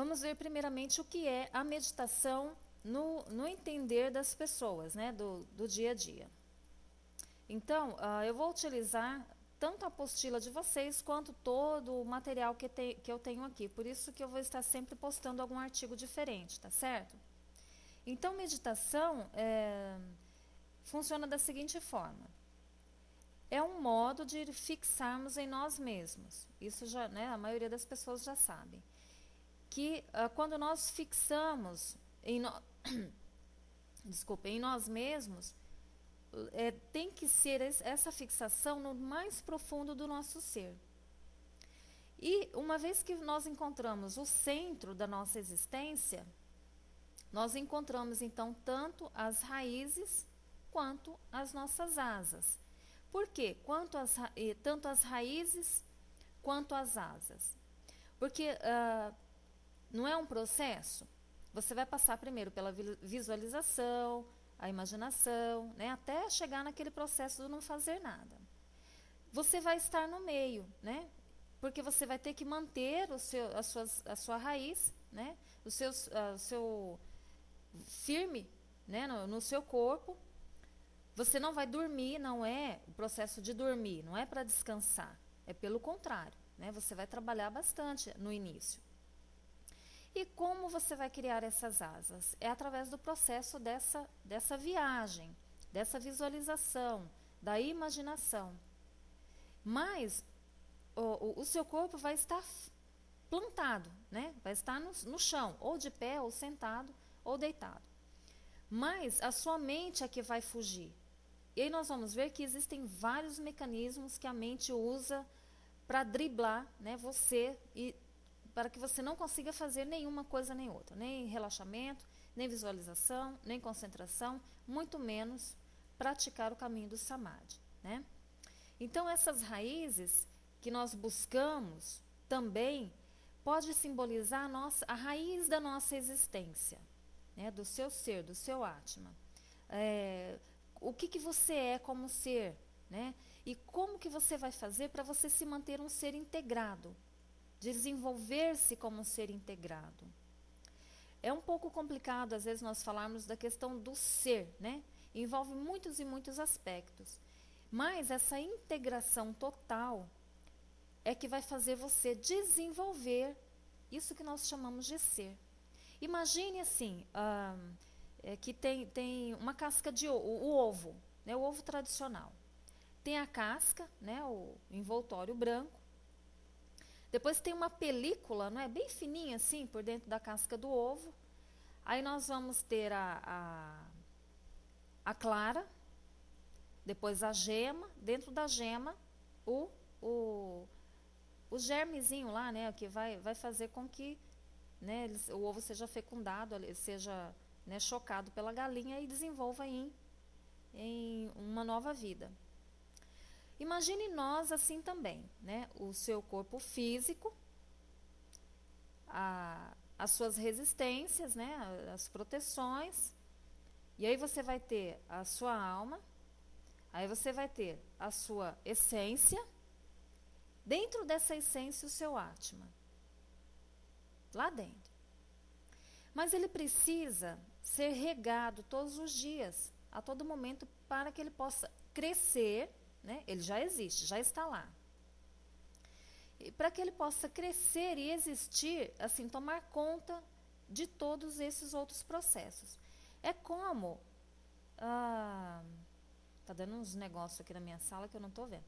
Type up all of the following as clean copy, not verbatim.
Vamos ver primeiramente o que é a meditação no entender das pessoas, né, do dia a dia. Então, eu vou utilizar tanto a apostila de vocês quanto todo o material que eu tenho aqui. Por isso que eu vou estar sempre postando algum artigo diferente, tá certo? Então, meditação funciona da seguinte forma. É um modo de fixarmos em nós mesmos. Isso já, né, a maioria das pessoas já sabe. Que quando nós fixamos em nós mesmos, tem que ser essa fixação no mais profundo do nosso ser. E uma vez que nós encontramos o centro da nossa existência, nós encontramos então tanto as raízes quanto as nossas asas. Por quê? Tanto as raízes quanto as asas. Porque não é um processo? Você vai passar primeiro pela visualização, a imaginação, né, até chegar naquele processo do não fazer nada. Você vai estar no meio, né? Porque você vai ter que manter a sua raiz, né? O seu firme, né, no seu corpo. Você não vai dormir, não é o processo de dormir, não é para descansar. É pelo contrário, né? Você vai trabalhar bastante no início. E como você vai criar essas asas? É através do processo dessa viagem, dessa visualização, da imaginação. Mas o seu corpo vai estar plantado, né? Vai estar no chão, ou de pé, ou sentado, ou deitado. Mas a sua mente é que vai fugir. E aí nós vamos ver que existem vários mecanismos que a mente usa para driblar, né, você e para que você não consiga fazer nenhuma coisa nem outra, nem relaxamento, nem visualização, nem concentração, muito menos praticar o caminho do Samadhi, né? Então essas raízes que nós buscamos também pode simbolizar a raiz da nossa existência, né? Do seu ser, do seu Atma. O que você é como ser, né? E como que você vai fazer para você se manter um ser integrado, desenvolver-se como um ser integrado. É um pouco complicado, às vezes, nós falarmos da questão do ser, né? Envolve muitos e muitos aspectos. Mas essa integração total é que vai fazer você desenvolver isso que nós chamamos de ser. Imagine assim, que tem uma casca de o ovo, né? O ovo tradicional. Tem a casca, né? O envoltório branco. Depois tem uma película, não é, bem fininha assim, por dentro da casca do ovo. Aí nós vamos ter a clara, depois a gema, dentro da gema o germezinho lá, né, que vai fazer com que, né, o ovo seja fecundado, seja, né, chocado pela galinha e desenvolva em uma nova vida. Imagine nós assim também, né? O seu corpo físico, as suas resistências, né? As proteções. E aí você vai ter a sua alma, aí você vai ter a sua essência. Dentro dessa essência, o seu Atma. Lá dentro. Mas ele precisa ser regado todos os dias, a todo momento, para que ele possa crescer. Né? Ele já existe, já está lá. E para que ele possa crescer e existir, assim, tomar conta de todos esses outros processos. É como... tá dando uns negócios aqui na minha sala que eu não estou vendo.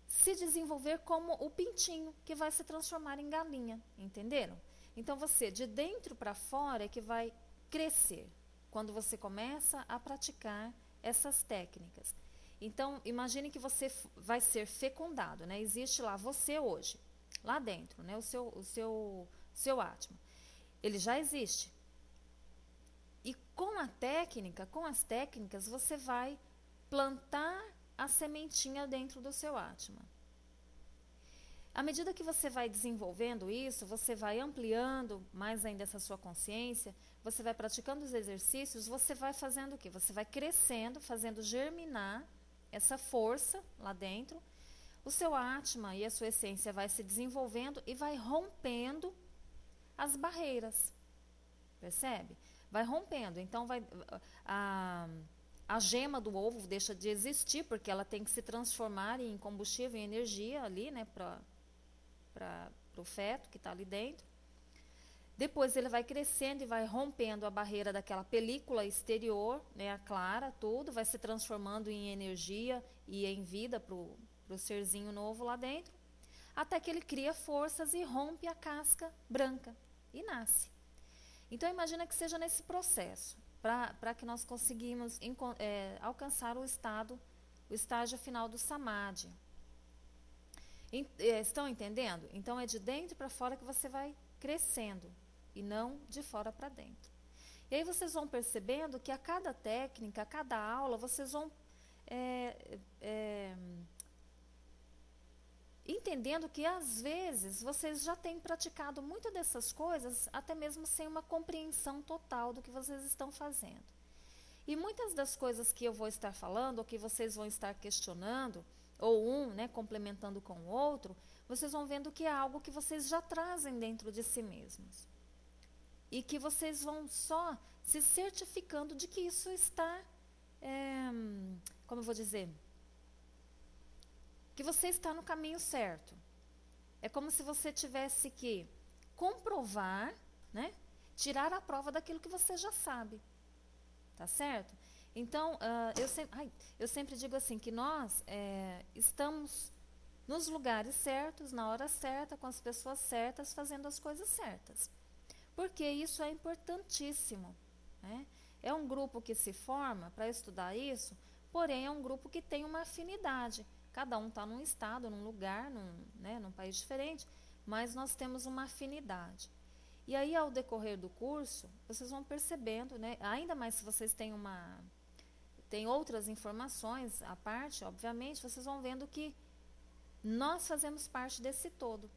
Se desenvolver como o pintinho, que vai se transformar em galinha, entenderam? Então, você, de dentro para fora, é que vai crescer, quando você começa a praticar essas técnicas. Então, imagine que você vai ser fecundado, né? Existe lá você hoje, lá dentro, né? O seu Atma. Ele já existe. E com as técnicas, você vai plantar a sementinha dentro do seu Atma. À medida que você vai desenvolvendo isso, você vai ampliando mais ainda essa sua consciência, você vai praticando os exercícios, você vai fazendo o quê? Você vai crescendo, fazendo germinar essa força lá dentro, o seu Atma e a sua essência vai se desenvolvendo e vai rompendo as barreiras. Percebe? Vai rompendo. Então, a gema do ovo deixa de existir, porque ela tem que se transformar em combustível, em energia ali, né, para o feto que está ali dentro. Depois ele vai crescendo e vai rompendo a barreira daquela película exterior, né, a clara, tudo, vai se transformando em energia e em vida para o serzinho novo lá dentro, até que ele cria forças e rompe a casca branca e nasce. Então imagina que seja nesse processo, para que nós conseguimos alcançar o estágio final do Samadhi. Estão entendendo? Então é de dentro para fora que você vai crescendo e não de fora para dentro. E aí vocês vão percebendo que a cada técnica, a cada aula, vocês vão entendendo que às vezes vocês já têm praticado muitas dessas coisas, até mesmo sem uma compreensão total do que vocês estão fazendo. E muitas das coisas que eu vou estar falando, ou que vocês vão estar questionando, ou né, complementando com o outro, vocês vão vendo que é algo que vocês já trazem dentro de si mesmos. E que vocês vão só se certificando de que isso está, como eu vou dizer, que você está no caminho certo. É como se você tivesse que comprovar, né, tirar a prova daquilo que você já sabe. Tá certo? Então, eu sempre digo assim, que nós estamos nos lugares certos, na hora certa, com as pessoas certas, fazendo as coisas certas. Porque isso é importantíssimo, né? É um grupo que se forma para estudar isso, porém é um grupo que tem uma afinidade. Cada um está num estado, num lugar, num país diferente, mas nós temos uma afinidade. E aí, ao decorrer do curso, vocês vão percebendo, né, ainda mais se vocês têm outras informações à parte, obviamente, vocês vão vendo que nós fazemos parte desse todo.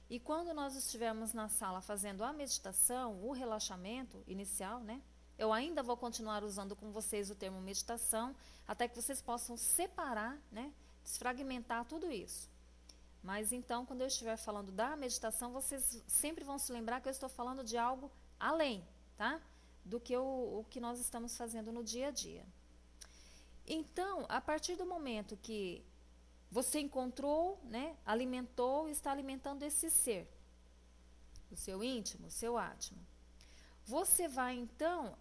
E quando nós estivermos na sala fazendo a meditação, o relaxamento inicial, né, eu ainda vou continuar usando com vocês o termo meditação, até que vocês possam separar, né, desfragmentar tudo isso. Mas então, quando eu estiver falando da meditação, vocês sempre vão se lembrar que eu estou falando de algo além, tá? Do que o que nós estamos fazendo no dia a dia. Então, a partir do momento que você encontrou, né, alimentou e está alimentando esse ser, o seu íntimo, o seu Atma, você vai então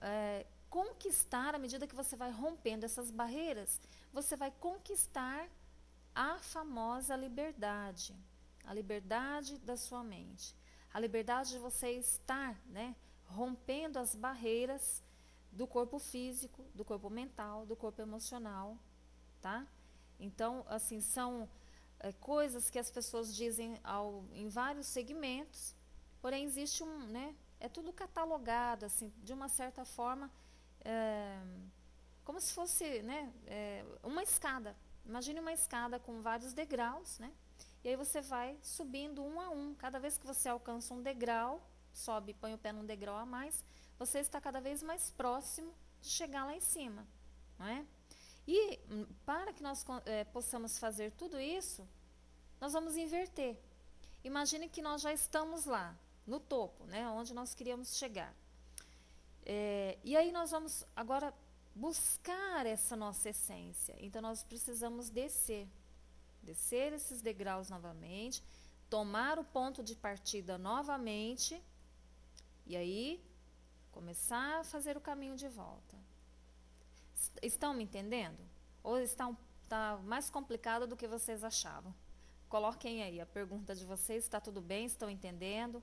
conquistar, à medida que você vai rompendo essas barreiras, você vai conquistar a famosa liberdade, a liberdade da sua mente, a liberdade de você estar, né, rompendo as barreiras do corpo físico, do corpo mental, do corpo emocional, tá? Então, assim, são coisas que as pessoas dizem em vários segmentos, porém existe né, é tudo catalogado, assim, de uma certa forma, como se fosse, né, uma escada. Imagine uma escada com vários degraus, né? E aí você vai subindo um a um. Cada vez que você alcança um degrau, sobe, põe o pé num degrau a mais, você está cada vez mais próximo de chegar lá em cima, não é? E para que nós possamos fazer tudo isso, nós vamos inverter. Imagine que nós já estamos lá, no topo, né? Onde nós queríamos chegar. E aí nós vamos agora buscar essa nossa essência. Então nós precisamos descer esses degraus novamente, tomar o ponto de partida novamente e aí começar a fazer o caminho de volta. Estão me entendendo? Ou está mais complicado do que vocês achavam? Coloquem aí a pergunta de vocês, está tudo bem? Estão entendendo?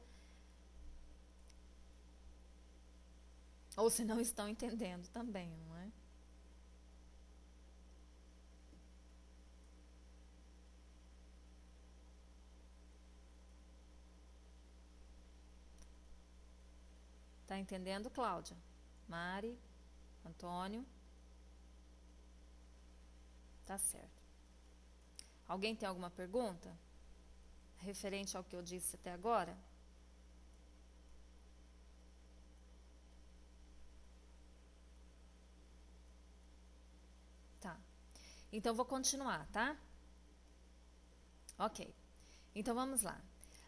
Ou se não estão entendendo também, não é? Tá entendendo, Cláudia? Mari? Antônio? Tá certo. Alguém tem alguma pergunta? Referente ao que eu disse até agora? Tá. Então, vou continuar, tá? Ok. Então vamos lá.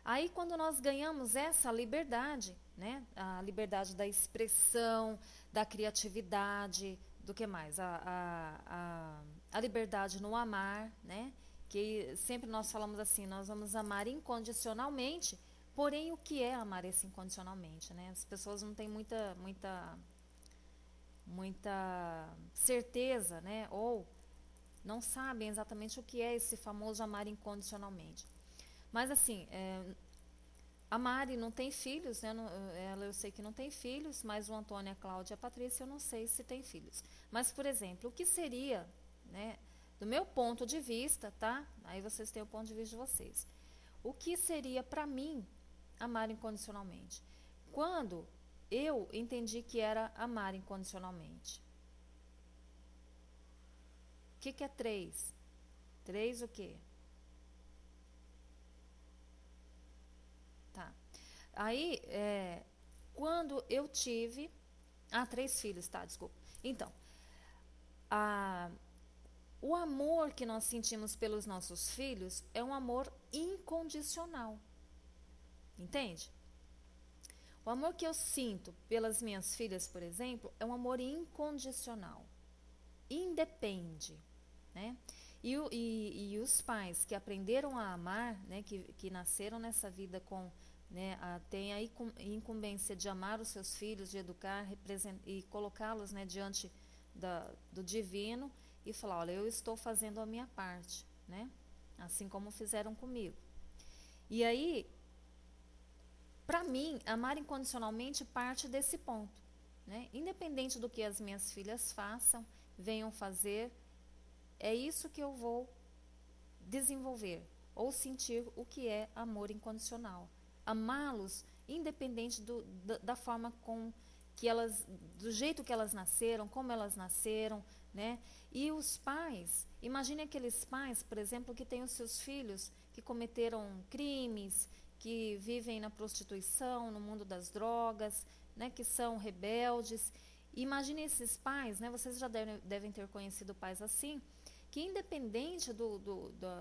Aí quando nós ganhamos essa liberdade, né? A liberdade da expressão, da criatividade, do que mais? A liberdade no amar, né? Que sempre nós falamos assim, nós vamos amar incondicionalmente, porém o que é amar esse incondicionalmente, né? As pessoas não têm muita certeza, né? Ou não sabem exatamente o que é esse famoso amar incondicionalmente. Mas assim, a Mari não tem filhos, né? Ela eu sei que não tem filhos, mas o Antônio, a Cláudia e a Patrícia eu não sei se tem filhos. Mas, por exemplo, o que seria, né? Do meu ponto de vista, tá? Aí vocês têm o ponto de vista de vocês. O que seria para mim amar incondicionalmente? Quando eu entendi que era amar incondicionalmente. O que é 3? 3 o quê? Tá. Aí, quando eu tive... 3 filhos, tá, desculpa. Então, o amor que nós sentimos pelos nossos filhos é um amor incondicional. Entende? O amor que eu sinto pelas minhas filhas, por exemplo, é um amor incondicional. Independe, né? E os pais que aprenderam a amar, né, que nasceram nessa vida com, né, tem a incumbência de amar os seus filhos, de educar e colocá-los, né, diante do divino e falar, olha, eu estou fazendo a minha parte, né? Assim como fizeram comigo. E aí, para mim, amar incondicionalmente parte desse ponto, né? Independente do que as minhas filhas façam, venham fazer, é isso que eu vou desenvolver ou sentir o que é amor incondicional. Amá-los independente da forma do jeito que elas nasceram, como elas nasceram, né? E os pais, imagine aqueles pais, por exemplo, que têm os seus filhos que cometeram crimes, que vivem na prostituição, no mundo das drogas, né? Que são rebeldes. Imagine esses pais, né? Vocês já devem ter conhecido pais assim, que independente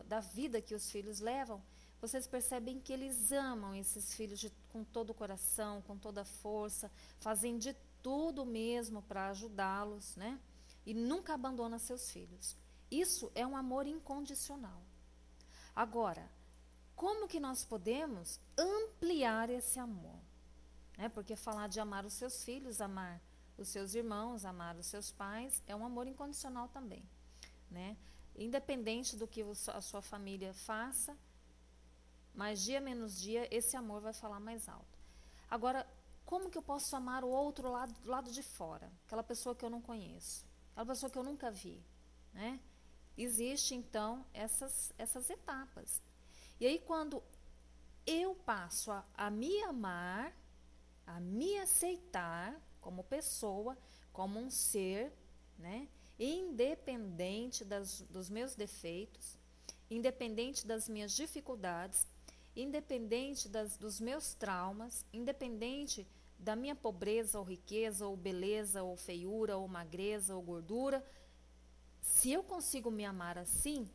da vida que os filhos levam, vocês percebem que eles amam esses filhos com todo o coração, com toda a força, fazem de tudo mesmo para ajudá-los, né? E nunca abandonam seus filhos. Isso é um amor incondicional. Agora, como que nós podemos ampliar esse amor? Porque falar de amar os seus filhos, amar os seus irmãos, amar os seus pais, é um amor incondicional também, né? Independente do que a sua família faça, mas dia menos dia, esse amor vai falar mais alto. Agora, como que eu posso amar o outro lado de fora? Aquela pessoa que eu não conheço, aquela pessoa que eu nunca vi, né? Existe, então, essas etapas. E aí, quando eu passo a me amar, a me aceitar como pessoa, como um ser, né? Independente dos meus defeitos, independente das minhas dificuldades, independente dos meus traumas, independente da minha pobreza ou riqueza, ou beleza, ou feiura, ou magreza, ou gordura. Se eu consigo me amar assim,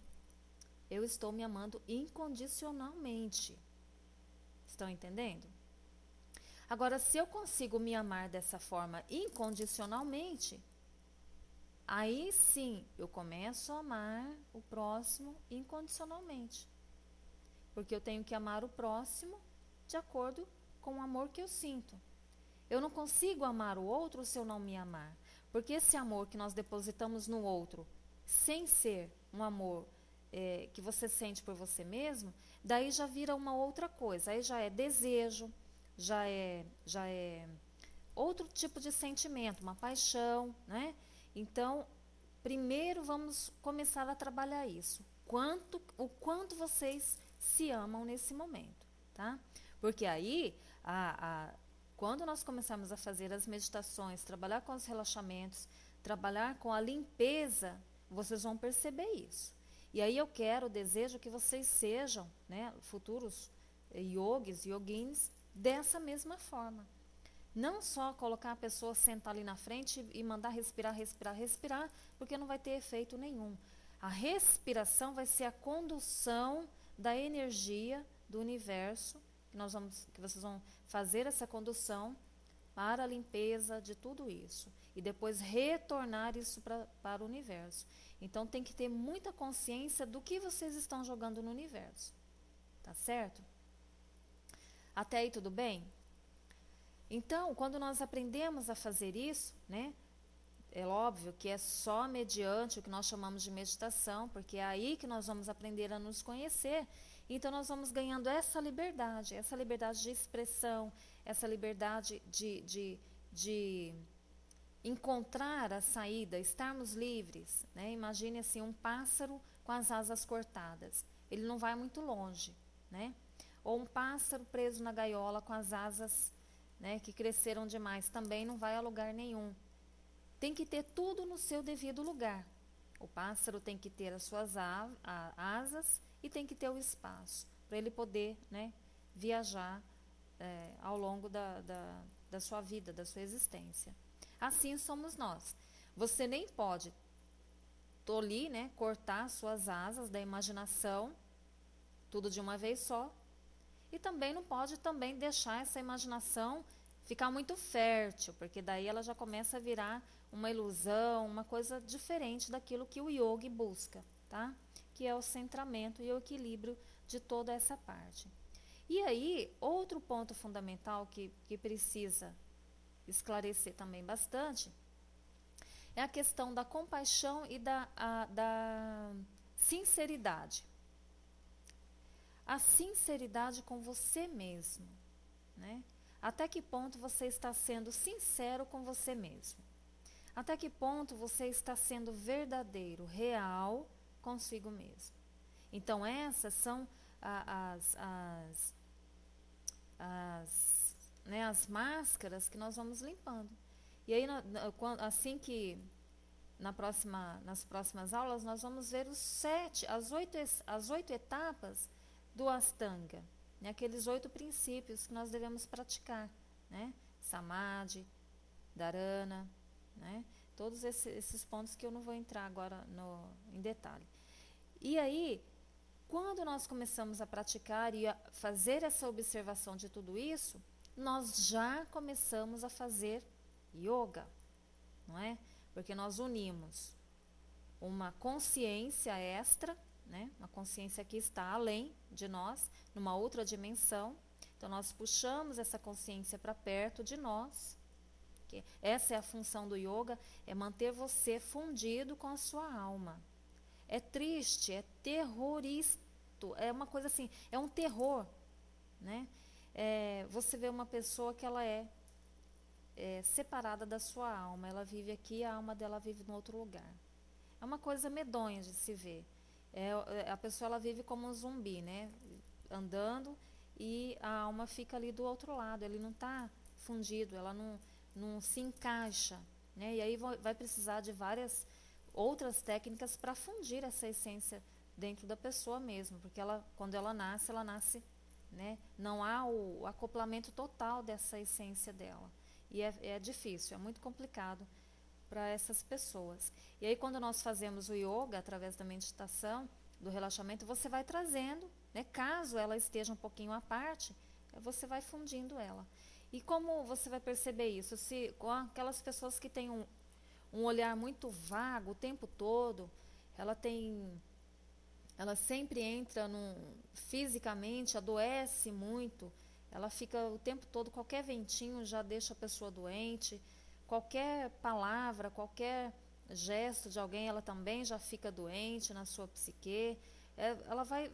eu estou me amando incondicionalmente. Estão entendendo? Agora, se eu consigo me amar dessa forma incondicionalmente, aí sim eu começo a amar o próximo incondicionalmente. Porque eu tenho que amar o próximo de acordo com o amor que eu sinto. Eu não consigo amar o outro se eu não me amar. Porque esse amor que nós depositamos no outro, sem ser um amor que você sente por você mesmo, daí já vira uma outra coisa. Aí já é desejo, já é outro tipo de sentimento, uma paixão, né? Então, primeiro vamos começar a trabalhar isso. O quanto vocês se amam nesse momento, tá? Porque aí, quando nós começarmos a fazer as meditações, trabalhar com os relaxamentos, trabalhar com a limpeza, vocês vão perceber isso. E aí eu desejo que vocês sejam, né, futuros yogis, yoginis, dessa mesma forma. Não só colocar a pessoa, sentar ali na frente e mandar respirar, respirar, respirar, porque não vai ter efeito nenhum. A respiração vai ser a condução da energia do universo, que vocês vão fazer essa condução para a limpeza de tudo isso. E depois retornar isso para o universo. Então tem que ter muita consciência do que vocês estão jogando no universo. Tá certo? Até aí tudo bem? Então, quando nós aprendemos a fazer isso, né? É óbvio que é só mediante o que nós chamamos de meditação, porque é aí que nós vamos aprender a nos conhecer. Então, nós vamos ganhando essa liberdade de expressão, essa liberdade de encontrar a saída, estarmos livres, né? Imagine assim um pássaro com as asas cortadas. Ele não vai muito longe, né? Ou um pássaro preso na gaiola com as asas, né, que cresceram demais, também não vai a lugar nenhum. Tem que ter tudo no seu devido lugar. O pássaro tem que ter as suas asas e tem que ter o espaço para ele poder, né, viajar ao longo da sua vida, da sua existência. Assim somos nós. Você nem pode tolir, né, cortar suas asas da imaginação, tudo de uma vez só, e também não pode também deixar essa imaginação ficar muito fértil, porque daí ela já começa a virar uma ilusão, uma coisa diferente daquilo que o yogi busca, tá? Que é o centramento e o equilíbrio de toda essa parte. E aí, outro ponto fundamental que precisa esclarecer também bastante é a questão da compaixão e da sinceridade. A sinceridade com você mesmo, né? Até que ponto você está sendo sincero com você mesmo? Até que ponto você está sendo verdadeiro, real consigo mesmo? Então essas são as máscaras que nós vamos limpando. E aí, assim que nas próximas aulas, nós vamos ver as 8 etapas do Ashtanga, né? Aqueles 8 princípios que nós devemos praticar, né? Samadhi, Dharana, né? Todos esses pontos que eu não vou entrar agora em detalhe. E aí, quando nós começamos a praticar e a fazer essa observação de tudo isso, nós já começamos a fazer yoga, não é? Porque nós unimos uma consciência extra, né? Uma consciência que está além de nós, numa outra dimensão. Então, nós puxamos essa consciência para perto de nós. Que essa é a função do yoga, é manter você fundido com a sua alma. É triste, é terrorista, é uma coisa assim, é um terror, né? Você vê uma pessoa que ela é separada da sua alma, ela vive aqui, a alma dela vive em outro lugar. É uma coisa medonha de se ver. A pessoa ela vive como um zumbi, né? Andando e a alma fica ali do outro lado, ele não está fundido, ela não se encaixa, né? E aí vai precisar de várias outras técnicas para fundir essa essência dentro da pessoa mesmo, porque quando ela nasce, né? Não há o acoplamento total dessa essência dela. E é difícil, é muito complicado para essas pessoas. E aí, quando nós fazemos o yoga, através da meditação, do relaxamento, você vai trazendo, né? Caso ela esteja um pouquinho à parte, você vai fundindo ela. E como você vai perceber isso? Se com aquelas pessoas que têm um olhar muito vago o tempo todo, ela sempre entra fisicamente, adoece muito, ela fica o tempo todo, qualquer ventinho já deixa a pessoa doente, qualquer palavra, qualquer gesto de alguém, ela também já fica doente na sua psique, ela vai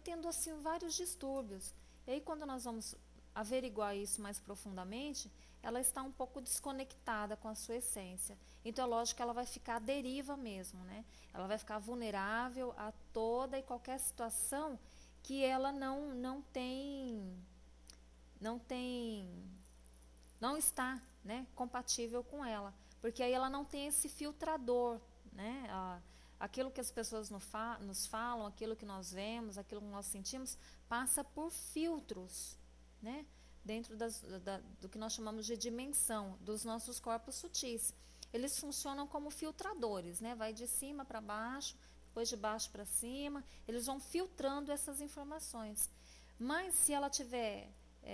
tendo assim vários distúrbios. E aí quando nós vamos averiguar isso mais profundamente, ela está um pouco desconectada com a sua essência. Então é lógico que ela vai ficar à deriva mesmo, né? Ela vai ficar vulnerável a toda e qualquer situação que ela não está, né, compatível com ela, porque aí ela não tem esse filtrador, né? Aquilo que as pessoas nos falam, aquilo que nós vemos, aquilo que nós sentimos, passa por filtros, né? Dentro do que nós chamamos de dimensão dos nossos corpos sutis. Eles funcionam como filtradores, né? Vai de cima para baixo, depois de baixo para cima, eles vão filtrando essas informações. Mas se ela tiver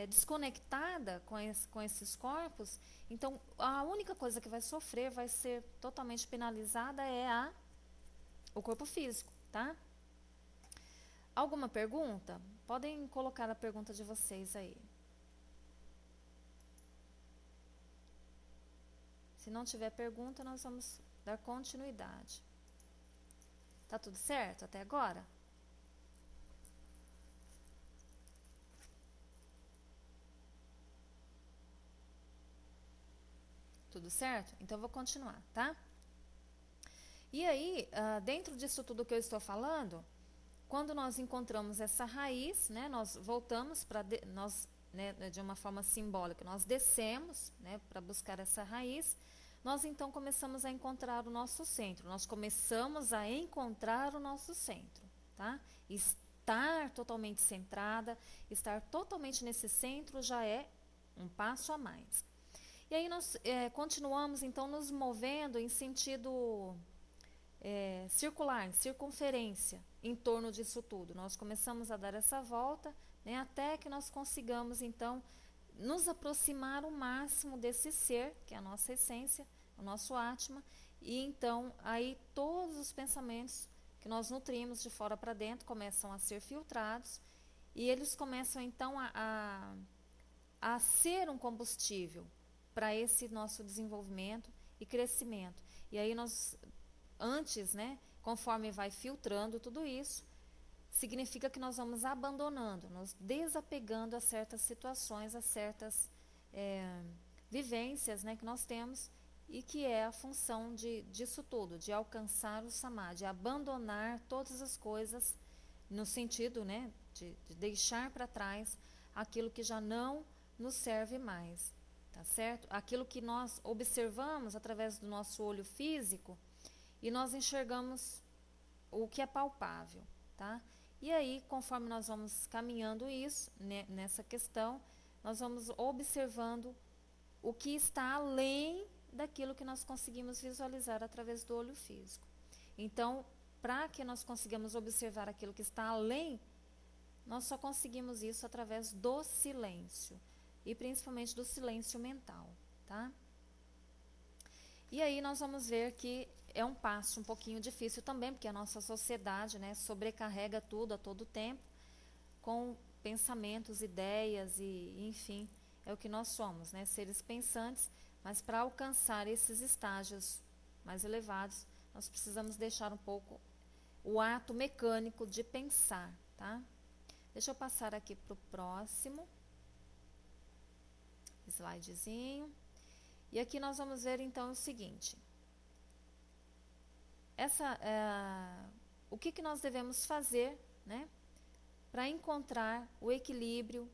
desconectada com esses corpos, então a única coisa que vai sofrer, vai ser totalmente penalizada é o corpo físico, tá? Alguma pergunta? Podem colocar a pergunta de vocês aí. Se não tiver pergunta, nós vamos dar continuidade. Tá tudo certo até agora? Tudo certo? Então, eu vou continuar, tá? E aí, dentro disso tudo que eu estou falando, quando nós encontramos essa raiz, né, nós voltamos para... Né, de uma forma simbólica, nós descemos, né, para buscar essa raiz, nós então começamos a encontrar o nosso centro, nós começamos a encontrar o nosso centro, tá? Estar totalmente centrada, estar totalmente nesse centro já é um passo a mais. E aí nós continuamos então nos movendo em sentido circular, em circunferência, em torno disso tudo. Nós começamos a dar essa volta, né, até que nós consigamos, então, nos aproximar o máximo desse ser, que é a nossa essência, o nosso Atma, e então, aí todos os pensamentos que nós nutrimos de fora para dentro começam a ser filtrados, e eles começam, então, a ser um combustível para esse nosso desenvolvimento e crescimento. E aí nós, antes, né, conforme vai filtrando tudo isso, significa que nós vamos abandonando, nos desapegando a certas situações, a certas vivências, né, que nós temos, e que é a função disso tudo, de alcançar o Samadhi, de abandonar todas as coisas, no sentido, né, de deixar para trás aquilo que já não nos serve mais, tá certo? Aquilo que nós observamos através do nosso olho físico e nós enxergamos o que é palpável, tá? E aí, conforme nós vamos caminhando isso, né, nessa questão, nós vamos observando o que está além daquilo que nós conseguimos visualizar através do olho físico. Então, para que nós consigamos observar aquilo que está além, nós só conseguimos isso através do silêncio, e principalmente do silêncio mental, tá? E aí nós vamos ver que é um passo um pouquinho difícil também, porque a nossa sociedade, né, sobrecarrega tudo a todo tempo, com pensamentos, ideias e, enfim, é o que nós somos, né, seres pensantes, mas para alcançar esses estágios mais elevados, nós precisamos deixar um pouco o ato mecânico de pensar, tá? Deixa eu passar aqui para o próximo slidezinho. E aqui nós vamos ver então o seguinte. O que nós devemos fazer, né, para encontrar o equilíbrio,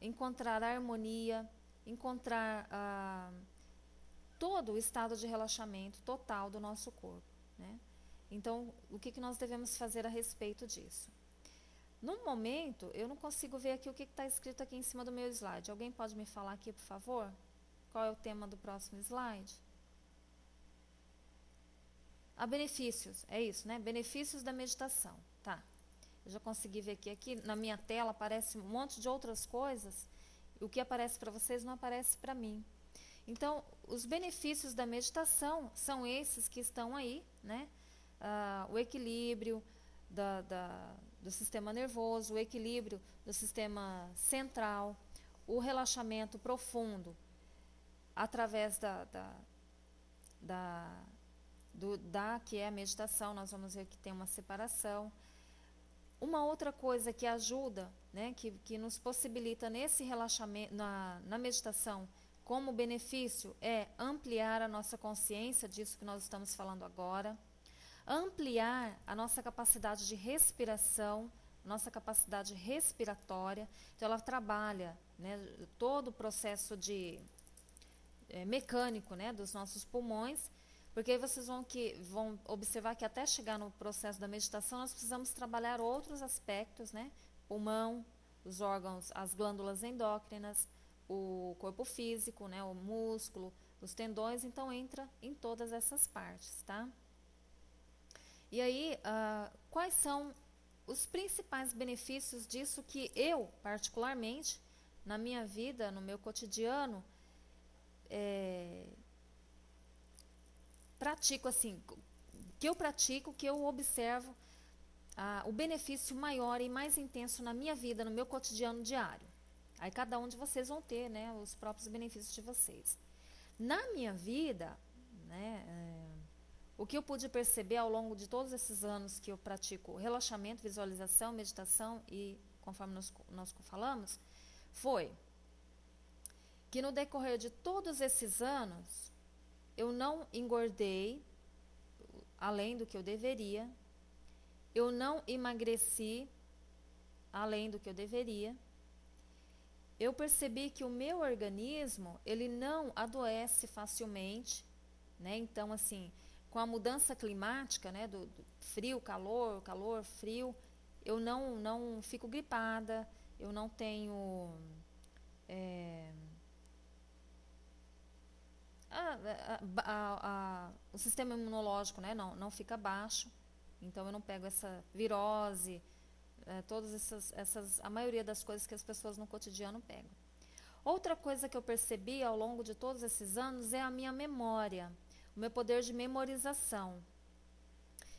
encontrar a harmonia, encontrar todo o estado de relaxamento total do nosso corpo, né? Então, o que nós devemos fazer a respeito disso? No momento, eu não consigo ver aqui o que está escrito aqui em cima do meu slide. Alguém pode me falar aqui, por favor? Qual é o tema do próximo slide? Benefícios, é isso, né? Benefícios da meditação, tá? Eu já consegui ver que aqui na minha tela aparece um monte de outras coisas. O que aparece para vocês não aparece para mim. Então, os benefícios da meditação são esses que estão aí, né? O equilíbrio do sistema nervoso, o equilíbrio do sistema central, o relaxamento profundo, através que é a meditação, nós vamos ver que tem uma separação. Uma outra coisa que ajuda, né, que nos possibilita nesse relaxamento, na meditação, como benefício, é ampliar a nossa consciência disso que nós estamos falando agora, ampliar a nossa capacidade de respiração, nossa capacidade respiratória. Então, ela trabalha, né, todo o processo mecânico, né, dos nossos pulmões, porque aí vocês vão observar que até chegar no processo da meditação, nós precisamos trabalhar outros aspectos, né, pulmão, os órgãos, as glândulas endócrinas, o corpo físico, né, o músculo, os tendões, então entra em todas essas partes, tá? E aí, quais são os principais benefícios disso que eu, particularmente, na minha vida, no meu cotidiano, pratico assim, que eu observo o benefício maior e mais intenso na minha vida, no meu cotidiano diário. Aí cada um de vocês vão ter, né, os próprios benefícios de vocês. Na minha vida, né, o que eu pude perceber ao longo de todos esses anos que eu pratico relaxamento, visualização, meditação e, conforme nós falamos, foi que no decorrer de todos esses anos, eu não engordei além do que eu deveria, eu não emagreci além do que eu deveria. Eu percebi que o meu organismo, ele não adoece facilmente, né? Então, assim, com a mudança climática, né, do frio, calor, calor, frio, eu não fico gripada, eu não tenho o sistema imunológico, né, não fica baixo, então eu não pego essa virose, todas a maioria das coisas que as pessoas no cotidiano pegam. Outra coisa que eu percebi ao longo de todos esses anos é a minha memória, o meu poder de memorização.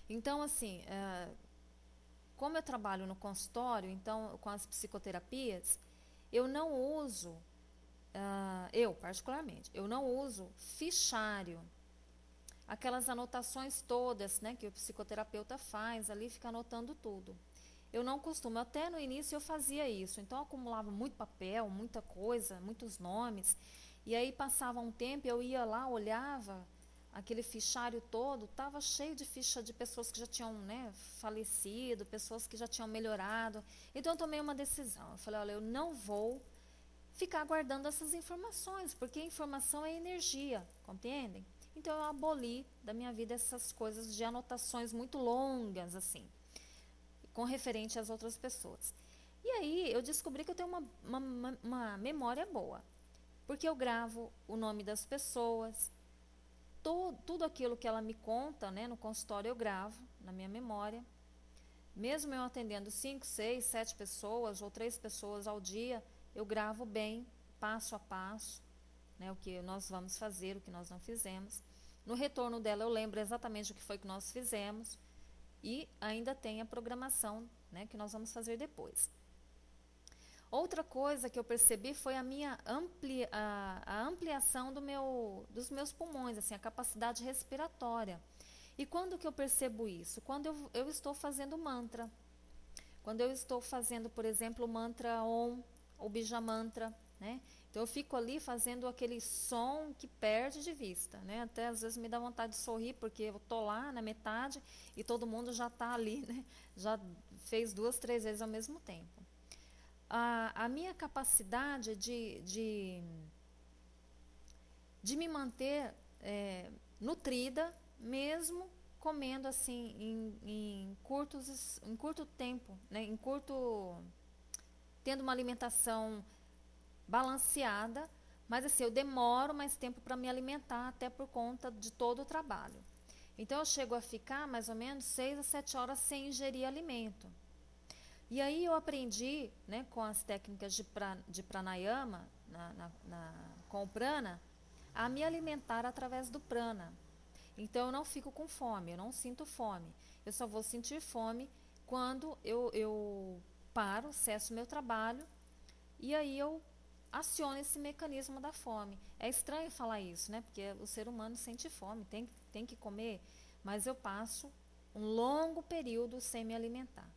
Então, assim, como eu trabalho no consultório, então, com as psicoterapias, eu não uso, eu particularmente, eu não uso fichário, aquelas anotações todas, né, que o psicoterapeuta faz ali, fica anotando tudo. Eu não costumo, até no início eu fazia isso, então eu acumulava muito papel, muita coisa, muitos nomes, e aí passava um tempo, eu ia lá, olhava aquele fichário todo, estava cheio de ficha de pessoas que já tinham, né, falecido, pessoas que já tinham melhorado. Então eu tomei uma decisão, eu falei, olha, eu não vou ficar guardando essas informações, porque informação é energia, compreendem? Então eu aboli da minha vida essas coisas de anotações muito longas, assim, com referente às outras pessoas. E aí eu descobri que eu tenho uma memória boa, porque eu gravo o nome das pessoas, tudo aquilo que ela me conta, né, no consultório eu gravo na minha memória. Mesmo eu atendendo 5, 6, 7 pessoas ou 3 pessoas ao dia, eu gravo bem, passo a passo, né, o que nós vamos fazer, o que nós não fizemos. No retorno dela eu lembro exatamente o que foi que nós fizemos e ainda tem a programação, né, que nós vamos fazer depois. Outra coisa que eu percebi foi a minha a ampliação dos meus pulmões, assim, a capacidade respiratória. E quando que eu percebo isso? Quando eu estou fazendo mantra. Quando eu estou fazendo, por exemplo, o mantra Om, ou Bija Mantra, né? Então eu fico ali fazendo aquele som que perde de vista, né? Até às vezes me dá vontade de sorrir, porque eu tô lá na metade e todo mundo já está ali, né? Já fez 2, 3 vezes ao mesmo tempo. A minha capacidade de me manter nutrida, mesmo comendo assim em curto tempo, né? Tendo uma alimentação balanceada, mas assim, eu demoro mais tempo para me alimentar, até por conta de todo o trabalho. Então eu chego a ficar mais ou menos 6 a 7 horas sem ingerir alimento. E aí eu aprendi, né, com as técnicas de pranayama, com o prana, a me alimentar através do prana. Então eu não fico com fome, eu não sinto fome. Eu só vou sentir fome quando eu paro, cesso meu trabalho e aí eu aciono esse mecanismo da fome. É estranho falar isso, né? Porque o ser humano sente fome, tem que comer, mas eu passo um longo período sem me alimentar.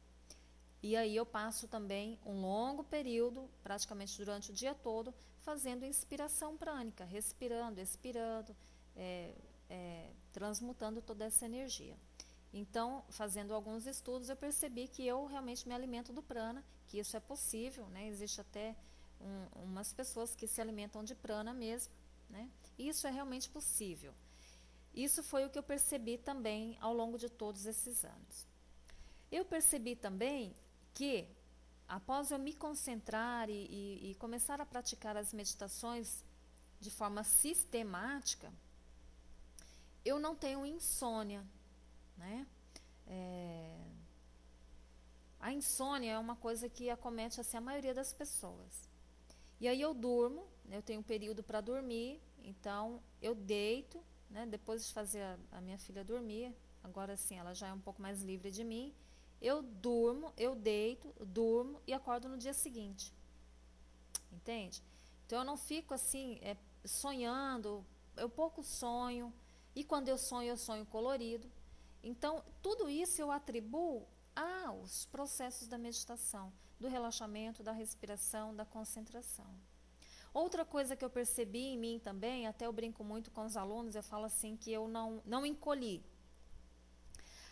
E aí eu passo também um longo período, praticamente durante o dia todo, fazendo inspiração prânica, respirando, expirando, transmutando toda essa energia. Então, fazendo alguns estudos, eu percebi que eu realmente me alimento do prana, que isso é possível, né? Existe até umas pessoas que se alimentam de prana mesmo, né? E isso é realmente possível. Isso foi o que eu percebi também ao longo de todos esses anos. Eu percebi também que, após eu me concentrar e começar a praticar as meditações de forma sistemática, eu não tenho insônia, né? A insônia é uma coisa que acomete assim, a maioria das pessoas. E aí eu durmo, eu tenho um período para dormir, então eu deito, né, depois de fazer a minha filha dormir, agora sim ela já é um pouco mais livre de mim, eu durmo, eu deito, durmo e acordo no dia seguinte. Entende? Então eu não fico assim, sonhando, eu pouco sonho, e quando eu sonho colorido. Então, tudo isso eu atribuo aos processos da meditação, do relaxamento, da respiração, da concentração. Outra coisa que eu percebi em mim também, até eu brinco muito com os alunos, eu falo assim que eu não encolhi.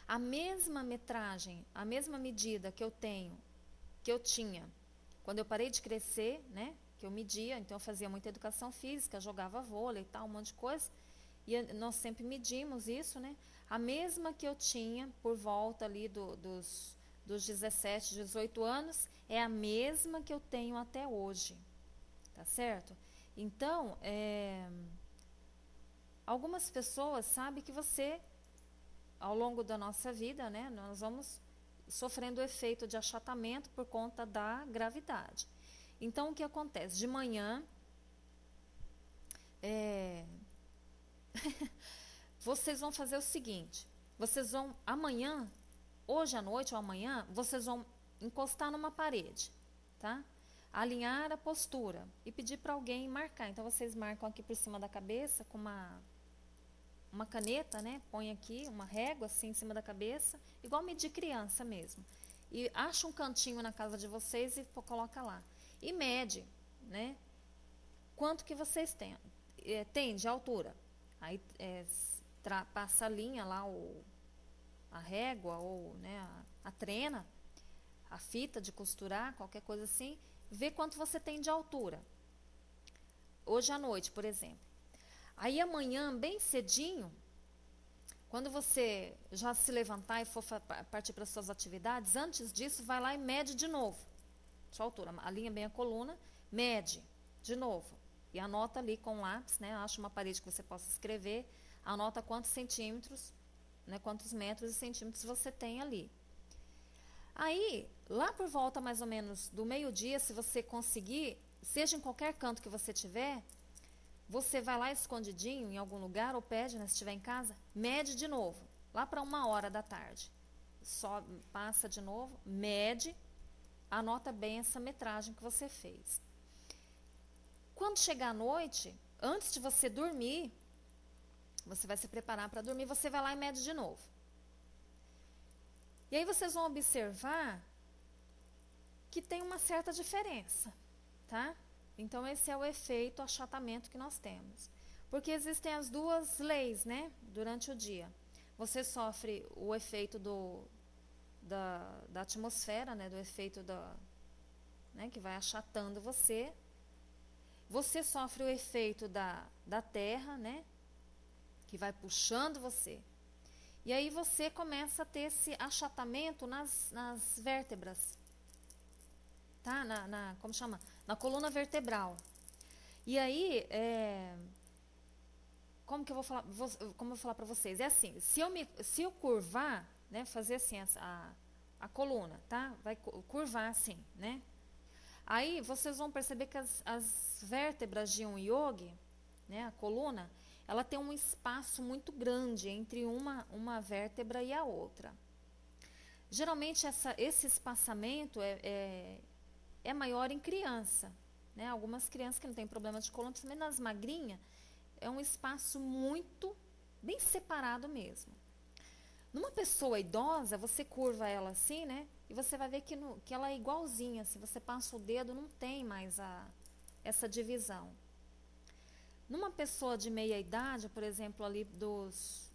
A mesma metragem, a mesma medida que eu tinha, quando eu parei de crescer, né, que eu media, então eu fazia muita educação física, jogava vôlei e tal, um monte de coisa, e nós sempre medimos isso, né, a mesma que eu tinha por volta ali dos 17, 18 anos, é a mesma que eu tenho até hoje, tá certo? Então, algumas pessoas sabem que você, ao longo da nossa vida, né, nós vamos sofrendo o efeito de achatamento por conta da gravidade. Então, o que acontece? De manhã, vocês vão fazer o seguinte, vocês vão, amanhã, hoje à noite ou amanhã, vocês vão encostar numa parede, tá? Alinhar a postura e pedir para alguém marcar. Então, vocês marcam aqui por cima da cabeça com uma caneta, né? Põe aqui uma régua assim em cima da cabeça, igual medir criança mesmo. E acha um cantinho na casa de vocês e coloca lá. E mede, né? Quanto que vocês têm de altura. Aí passa a linha lá, a régua ou, né, a trena, a fita de costurar, qualquer coisa assim, vê quanto você tem de altura. Hoje à noite, por exemplo. Aí amanhã, bem cedinho, quando você já se levantar e for partir para as suas atividades, antes disso, vai lá e mede de novo sua altura. Alinha bem a coluna, mede de novo. E anota ali com lápis, né? Acha uma parede que você possa escrever, anota quantos centímetros, né, quantos metros e centímetros você tem ali. Aí, lá por volta mais ou menos do meio-dia, se você conseguir, seja em qualquer canto que você tiver, você vai lá escondidinho em algum lugar ou pede, né, se estiver em casa, mede de novo, lá para 1h da tarde. Só passa de novo, mede, anota bem essa metragem que você fez. Quando chegar à noite, antes de você dormir, você vai se preparar para dormir, você vai lá e mede de novo. E aí vocês vão observar que tem uma certa diferença, tá? Então, esse é o efeito achatamento que nós temos. Porque existem as duas leis, né, durante o dia. Você sofre o efeito da atmosfera, né, do efeito né, que vai achatando você. Você sofre o efeito da terra, né, que vai puxando você. E aí você começa a ter esse achatamento nas vértebras, tá? Como chama? Na coluna vertebral. E aí, como que eu vou falar? Como eu vou falar para vocês? É assim, se eu curvar, né, fazer assim a coluna, tá? Vai curvar assim, né? Aí vocês vão perceber que as vértebras de um yogi, né, a coluna, ela tem um espaço muito grande entre uma vértebra e a outra. Geralmente esse espaçamento é maior em criança, né? Algumas crianças que não têm problema de coluna, principalmente nas magrinhas, é um espaço muito bem separado mesmo. Numa pessoa idosa, você curva ela assim, né? E você vai ver que ela é igualzinha. Se você passa o dedo, não tem mais essa divisão. Numa pessoa de meia idade, por exemplo, ali dos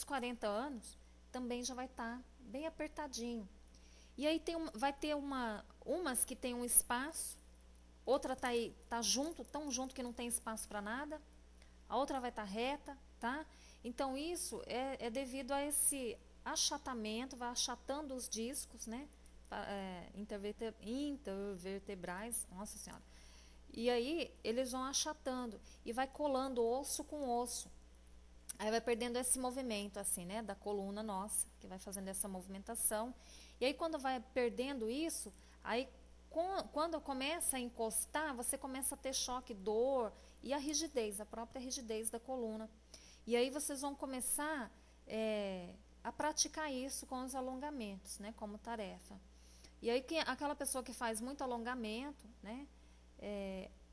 40 anos, também já vai estar bem apertadinho. E aí vai ter umas que tem um espaço, outra tá junto, tão junto que não tem espaço para nada, a outra vai estar reta, tá? Então, isso é devido a esse achatamento, vai achatando os discos, né? Intervertebrais, nossa senhora. E aí, eles vão achatando e vai colando osso com osso. Aí vai perdendo esse movimento, assim, né, da coluna nossa, que vai fazendo essa movimentação. E aí, quando vai perdendo isso, aí, quando começa a encostar, você começa a ter choque, dor e a rigidez, a própria rigidez da coluna. E aí, vocês vão começar a praticar isso com os alongamentos, né, como tarefa. E aí, aquela pessoa que faz muito alongamento, né,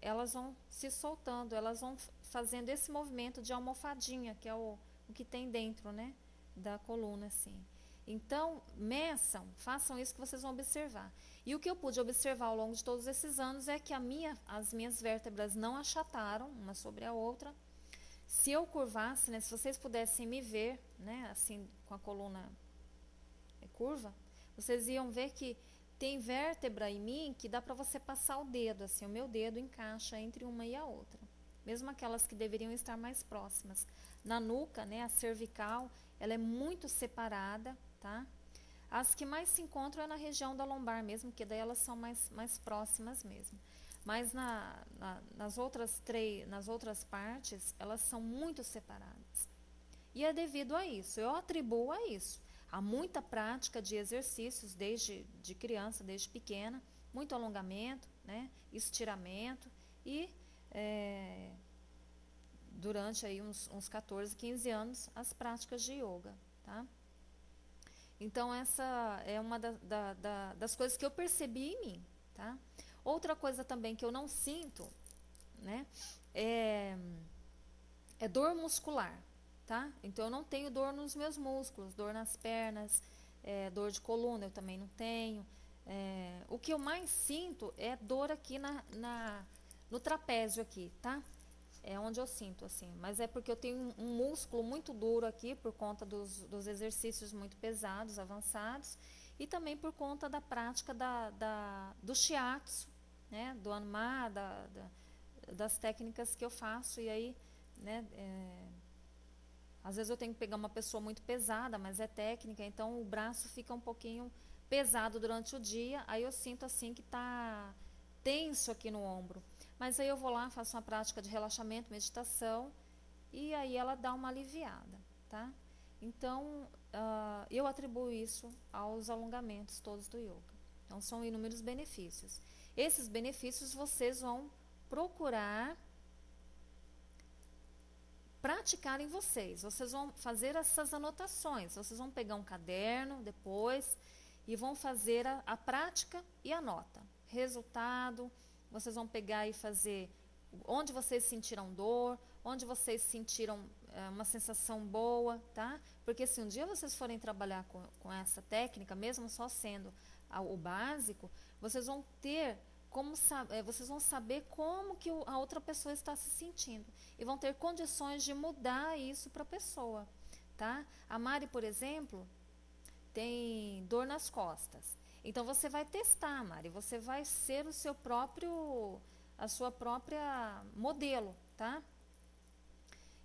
elas vão se soltando, elas vão fazendo esse movimento de almofadinha, que é o que tem dentro, né, da coluna, assim. Então, meçam, façam isso que vocês vão observar. E o que eu pude observar ao longo de todos esses anos é que as minhas vértebras não achataram uma sobre a outra. Se eu curvasse, né, se vocês pudessem me ver, né, assim, com a coluna curva, vocês iam ver que tem vértebra em mim que dá para você passar o dedo, assim, o meu dedo encaixa entre uma e a outra. Mesmo aquelas que deveriam estar mais próximas. Na nuca, né, a cervical, ela é muito separada, tá? As que mais se encontram é na região da lombar mesmo, que daí elas são mais próximas mesmo. Mas nas outras partes, elas são muito separadas. E é devido a isso, eu atribuo a isso. Há muita prática de exercícios desde de criança, desde pequena, muito alongamento, né, estiramento e durante aí uns 14, 15 anos as práticas de yoga, tá? Então essa é uma das coisas que eu percebi em mim, tá? Outra coisa também que eu não sinto, né, é dor muscular. Tá? Então eu não tenho dor nos meus músculos, dor nas pernas, dor de coluna eu também não tenho. O que eu mais sinto é dor aqui no trapézio aqui, tá? É onde eu sinto, assim. Mas é porque eu tenho um músculo muito duro aqui por conta dos exercícios muito pesados, avançados, e também por conta da prática do shiatsu, né? Do anma, das técnicas que eu faço, e aí, né? Às vezes eu tenho que pegar uma pessoa muito pesada, mas é técnica, então o braço fica um pouquinho pesado durante o dia, aí eu sinto assim que está tenso aqui no ombro. Mas aí eu vou lá, faço uma prática de relaxamento, meditação, e aí ela dá uma aliviada, tá? Então, eu atribuo isso aos alongamentos todos do yoga. Então, são inúmeros benefícios. Esses benefícios vocês vão procurar praticar em vocês. Vocês vão fazer essas anotações. Vocês vão pegar um caderno depois e vão fazer a prática e a nota. Resultado, vocês vão pegar e fazer onde vocês sentiram dor, onde vocês sentiram uma sensação boa, tá? Porque se um dia vocês forem trabalhar com essa técnica, mesmo só sendo o básico, vocês vão ter vocês vão saber como que a outra pessoa está se sentindo e vão ter condições de mudar isso para a pessoa, tá? A Mari, por exemplo, tem dor nas costas. Então você vai testar, Mari, você vai ser a sua própria modelo, tá?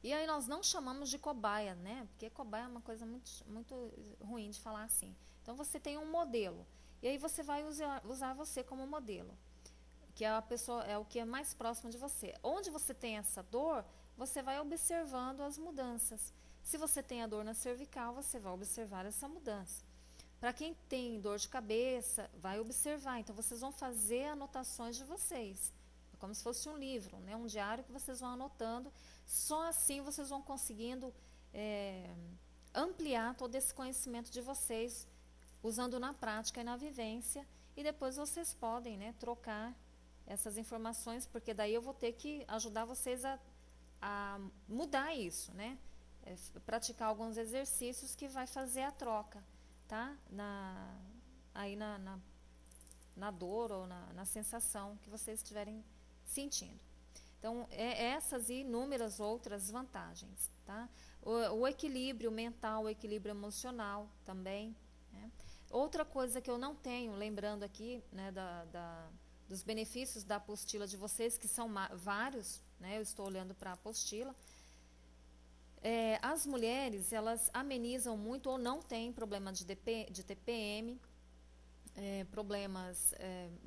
E aí nós não chamamos de cobaia, né? Porque cobaia é uma coisa muito, muito ruim de falar assim. Então você tem um modelo e aí você vai usar você como modelo, que é o que é mais próximo de você. Onde você tem essa dor, você vai observando as mudanças. Se você tem a dor na cervical, você vai observar essa mudança. Para quem tem dor de cabeça, vai observar. Então, vocês vão fazer anotações de vocês. É como se fosse um livro, né? Um diário que vocês vão anotando. Só assim vocês vão conseguindo ampliar todo esse conhecimento de vocês, usando na prática e na vivência. E depois vocês podem, né, trocar essas informações, porque daí eu vou ter que ajudar vocês a mudar isso, né? Praticar alguns exercícios que vai fazer a troca, tá? Na dor ou na sensação que vocês estiverem sentindo. Então, essas e inúmeras outras vantagens, tá? O equilíbrio mental, o equilíbrio emocional também, né? Outra coisa que eu não tenho, lembrando aqui, né, dos benefícios da apostila de vocês, que são vários, né? Eu estou olhando para a apostila. As mulheres, elas amenizam muito ou não têm problema de TPM, problemas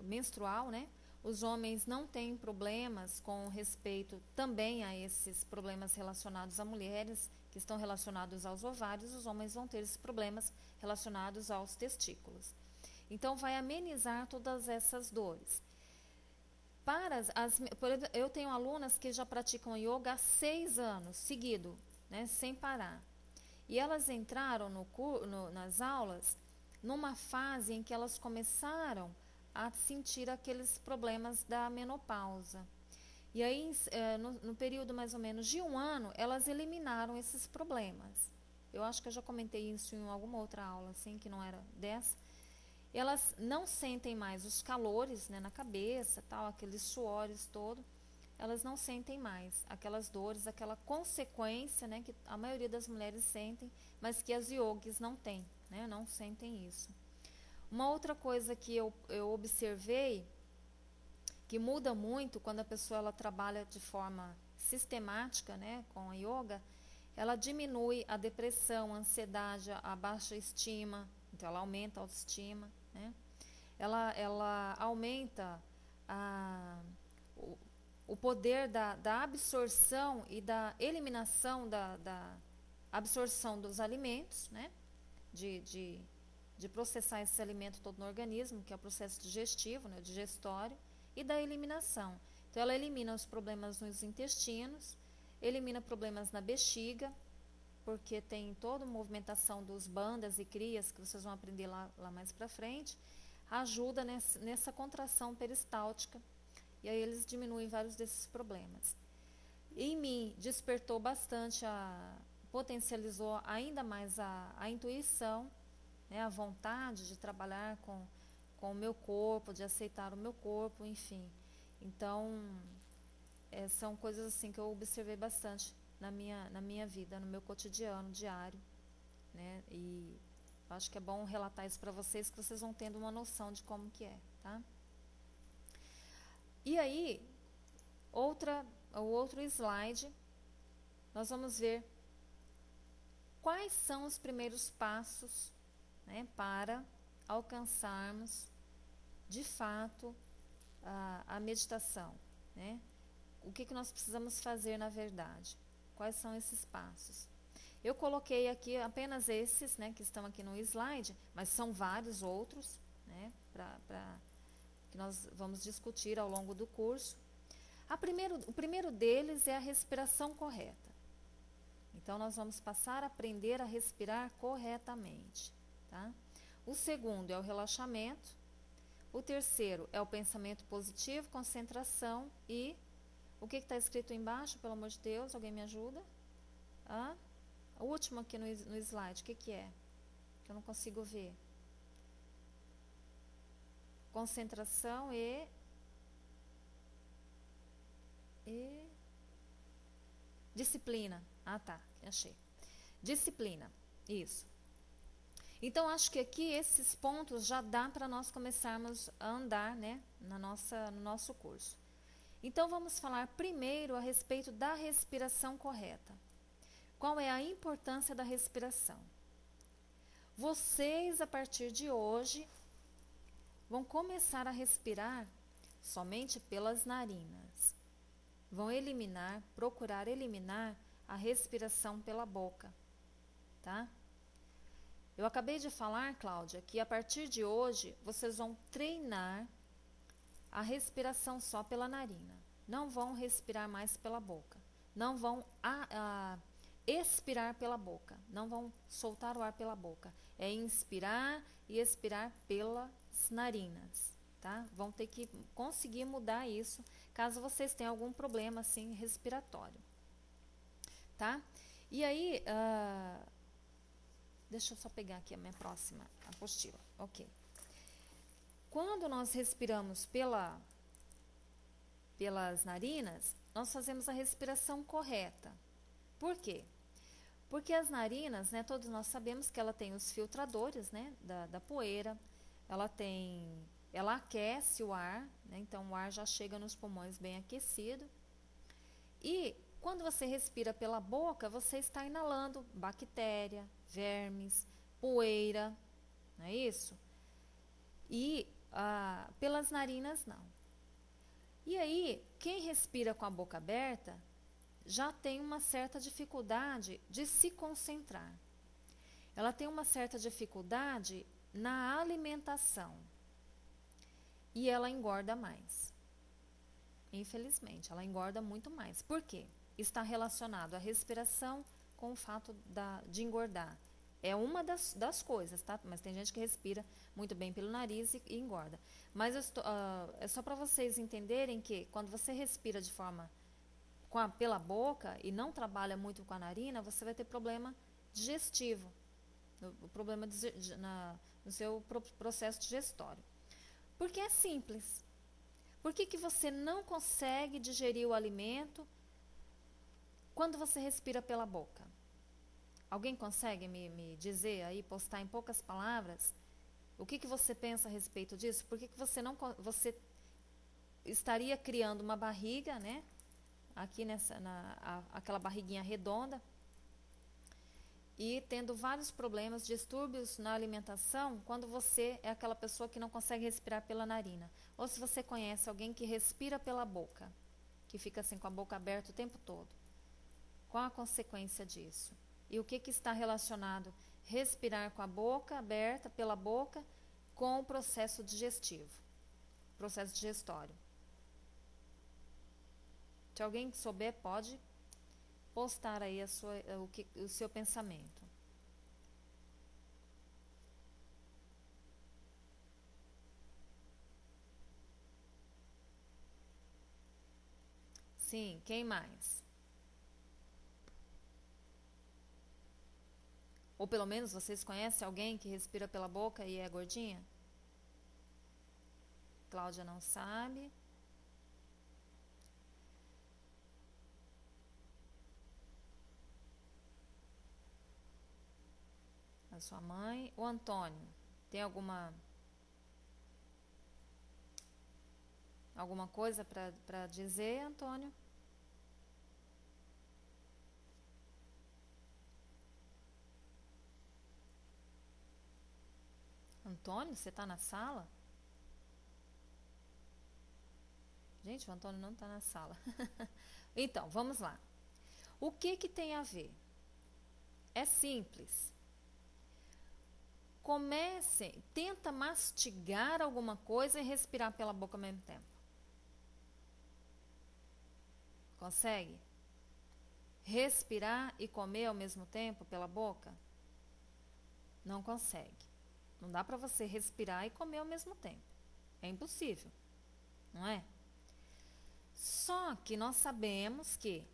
menstrual, né? Os homens não têm problemas com respeito também a esses problemas relacionados a mulheres, que estão relacionados aos ovários, os homens vão ter esses problemas relacionados aos testículos. Então, vai amenizar todas essas dores. Por exemplo, eu tenho alunas que já praticam yoga há 6 anos, seguido, né, sem parar. E elas entraram nas aulas numa fase em que elas começaram a sentir aqueles problemas da menopausa. E aí, no período mais ou menos de 1 ano, elas eliminaram esses problemas. Eu acho que eu já comentei isso em alguma outra aula, assim, que não era dessa. Elas não sentem mais os calores, né, na cabeça, tal, aqueles suores todo. Elas não sentem mais aquelas dores, aquela consequência, né, que a maioria das mulheres sentem, mas que as yogis não têm, né, não sentem isso. Uma outra coisa que eu observei, que muda muito quando a pessoa ela trabalha de forma sistemática, né, com a yoga, ela diminui a depressão, a ansiedade, a baixa estima, então ela aumenta a autoestima, né? Ela aumenta o poder da absorção e da eliminação da absorção dos alimentos, né? De processar esse alimento todo no organismo, que é o processo digestivo, né? O digestório, e da eliminação. Então, ela elimina os problemas nos intestinos, elimina problemas na bexiga, porque tem toda a movimentação dos bandas e crias, que vocês vão aprender lá mais pra frente, ajuda nessa contração peristáltica, e aí eles diminuem vários desses problemas. Em mim, despertou bastante, potencializou ainda mais a intuição, né, a vontade de trabalhar com o meu corpo, de aceitar o meu corpo, enfim. Então, são coisas assim que eu observei bastante na minha vida, no meu cotidiano diário, né? E acho que é bom relatar isso para vocês, que vocês vão tendo uma noção de como que é, tá? E aí, o outro slide, nós vamos ver quais são os primeiros passos, né, para alcançarmos de fato a meditação, né? O que nós precisamos fazer na verdade? Quais são esses passos? Eu coloquei aqui apenas esses, né, que estão aqui no slide, mas são vários outros, né, que nós vamos discutir ao longo do curso. O primeiro deles é a respiração correta. Então, nós vamos passar a aprender a respirar corretamente, tá? O segundo é o relaxamento. O terceiro é o pensamento positivo, concentração e... O que está escrito embaixo, pelo amor de Deus? Alguém me ajuda? O último aqui no slide, o que é? Que eu não consigo ver. Concentração e disciplina. Tá, achei. Disciplina, isso. Então, acho que aqui esses pontos já dá para nós começarmos a andar, né, no nosso curso. Então, vamos falar primeiro a respeito da respiração correta. Qual é a importância da respiração? Vocês, a partir de hoje, vão começar a respirar somente pelas narinas. Vão procurar eliminar a respiração pela boca, tá? Eu acabei de falar, Cláudia, que a partir de hoje, vocês vão treinar a respiração só pela narina. Não vão respirar mais pela boca. Não vão expirar pela boca. Não vão soltar o ar pela boca. É inspirar e expirar pelas narinas, tá? Vão ter que conseguir mudar isso, caso vocês tenham algum problema assim respiratório, tá? E aí, deixa eu só pegar aqui a minha próxima apostila. Ok. Quando nós respiramos pelas narinas, nós fazemos a respiração correta. Por quê? Porque as narinas, né, todos nós sabemos que ela tem os filtradores, né, da poeira, ela aquece o ar, né, então o ar já chega nos pulmões bem aquecido. E quando você respira pela boca, você está inalando bactéria, vermes, poeira, não é isso? E pelas narinas não. E aí, quem respira com a boca aberta já tem uma certa dificuldade de se concentrar. Ela tem uma certa dificuldade na alimentação. E ela engorda mais. Infelizmente, ela engorda muito mais. Por quê? Está relacionado a respiração com o fato de engordar. É uma das coisas, tá? Mas tem gente que respira muito bem pelo nariz e engorda. Mas é só para vocês entenderem que quando você respira de forma pela boca e não trabalha muito com a narina, você vai ter problema digestivo, problema no seu processo digestório. Porque é simples. Por que você não consegue digerir o alimento quando você respira pela boca? Alguém consegue me dizer aí, postar em poucas palavras, o que você pensa a respeito disso? Por que você estaria criando uma barriga, né? Aqui aquela barriguinha redonda, e tendo vários problemas, distúrbios na alimentação, quando você é aquela pessoa que não consegue respirar pela narina. Ou se você conhece alguém que respira pela boca, que fica assim com a boca aberta o tempo todo. Qual a consequência disso? E o que está relacionado respirar com a boca aberta, pela boca, com o processo digestivo, processo digestório? Se alguém souber, pode postar aí o seu pensamento. Sim, quem mais? Ou pelo menos vocês conhecem alguém que respira pela boca e é gordinha? Cláudia não sabe. A sua mãe. O Antônio, tem alguma coisa para dizer, Antônio? Antônio, você está na sala? Gente, o Antônio não está na sala. Então, vamos lá. O que tem a ver? É simples. Tenta mastigar alguma coisa e respirar pela boca ao mesmo tempo. Consegue? Respirar e comer ao mesmo tempo pela boca? Não consegue. Não dá para você respirar e comer ao mesmo tempo. É impossível, não é? Só que nós sabemos que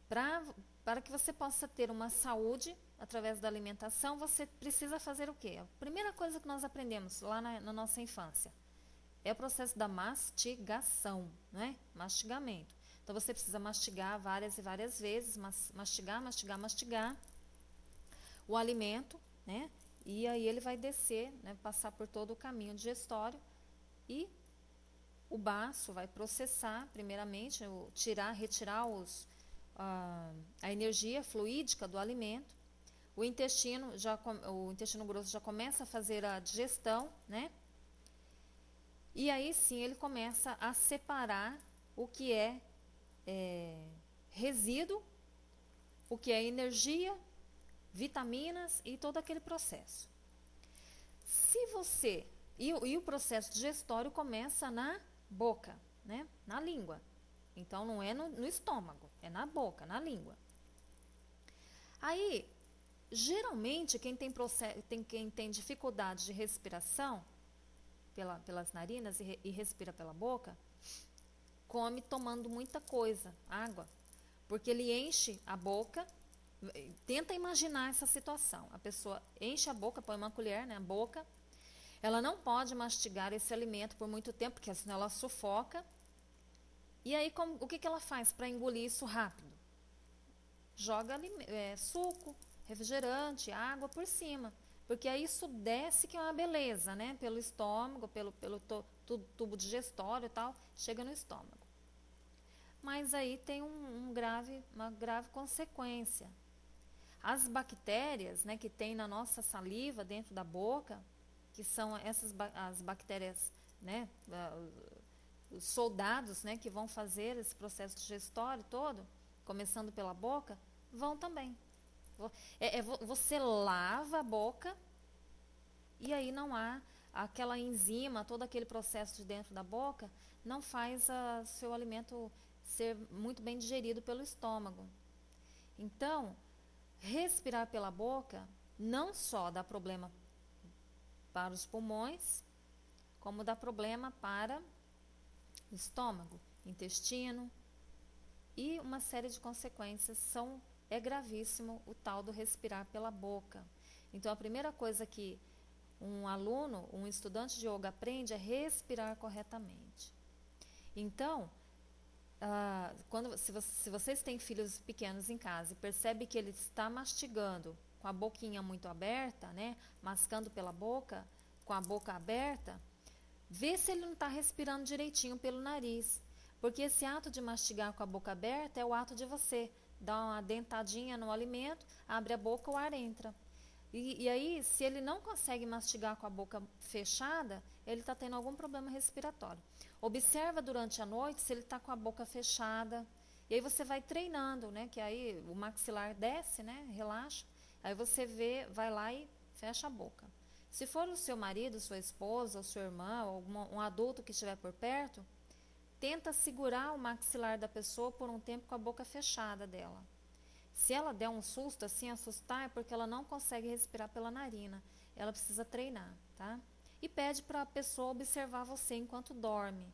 para que você possa ter uma saúde através da alimentação, você precisa fazer o quê? A primeira coisa que nós aprendemos lá na nossa infância é o processo da mastigação, né? Mastigamento. Então, você precisa mastigar várias e várias vezes, mastigar o alimento, né? E aí ele vai descer, né? Passar por todo o caminho digestório e o baço vai processar, primeiramente, retirar a energia fluídica do alimento. O intestino grosso já começa a fazer a digestão, né? E aí sim ele começa a separar o que é resíduo, o que é energia, vitaminas e todo aquele processo. E o processo digestório começa na boca, né? Na língua. Então não é no estômago, é na boca, na língua. Aí, geralmente, quem tem dificuldade de respiração pelas narinas e respira pela boca, come tomando muita coisa, água. Porque ele enche a boca, tenta imaginar essa situação. A pessoa enche a boca, põe uma colher na boca, ela não pode mastigar esse alimento por muito tempo, porque senão ela sufoca. E aí, o que ela faz para engolir isso rápido? Joga suco, refrigerante, água por cima. Porque aí isso desce, que é uma beleza, né? Pelo estômago, pelo tubo digestório e tal, chega no estômago. Mas aí tem uma grave consequência. As bactérias, né, que tem na nossa saliva, dentro da boca, que são as bactérias, né, os soldados, né, que vão fazer esse processo digestório todo, começando pela boca, vão também. Você lava a boca e aí não há aquela enzima, todo aquele processo de dentro da boca, não faz seu alimento ser muito bem digerido pelo estômago. Então, respirar pela boca não só dá problema para os pulmões, como dá problema para o estômago, intestino e uma série de consequências. É gravíssimo o tal do respirar pela boca. Então, a primeira coisa que um aluno, um estudante de yoga aprende é respirar corretamente. Então, se vocês têm filhos pequenos em casa e percebe que ele está mastigando com a boquinha muito aberta, né, mascando pela boca, com a boca aberta, vê se ele não está respirando direitinho pelo nariz. Porque esse ato de mastigar com a boca aberta é o ato de você dar uma dentadinha no alimento, abre a boca, o ar entra. E aí, se ele não consegue mastigar com a boca fechada, ele está tendo algum problema respiratório. Observa durante a noite se ele está com a boca fechada. E aí você vai treinando, né? Que aí o maxilar desce, né? Relaxa. Aí você vai lá e fecha a boca. Se for o seu marido, sua esposa, ou sua irmã, ou um adulto que estiver por perto, tenta segurar o maxilar da pessoa por um tempo com a boca fechada dela. Se ela der um susto, assim, assustar, é porque ela não consegue respirar pela narina. Ela precisa treinar, tá? E pede para a pessoa observar você enquanto dorme.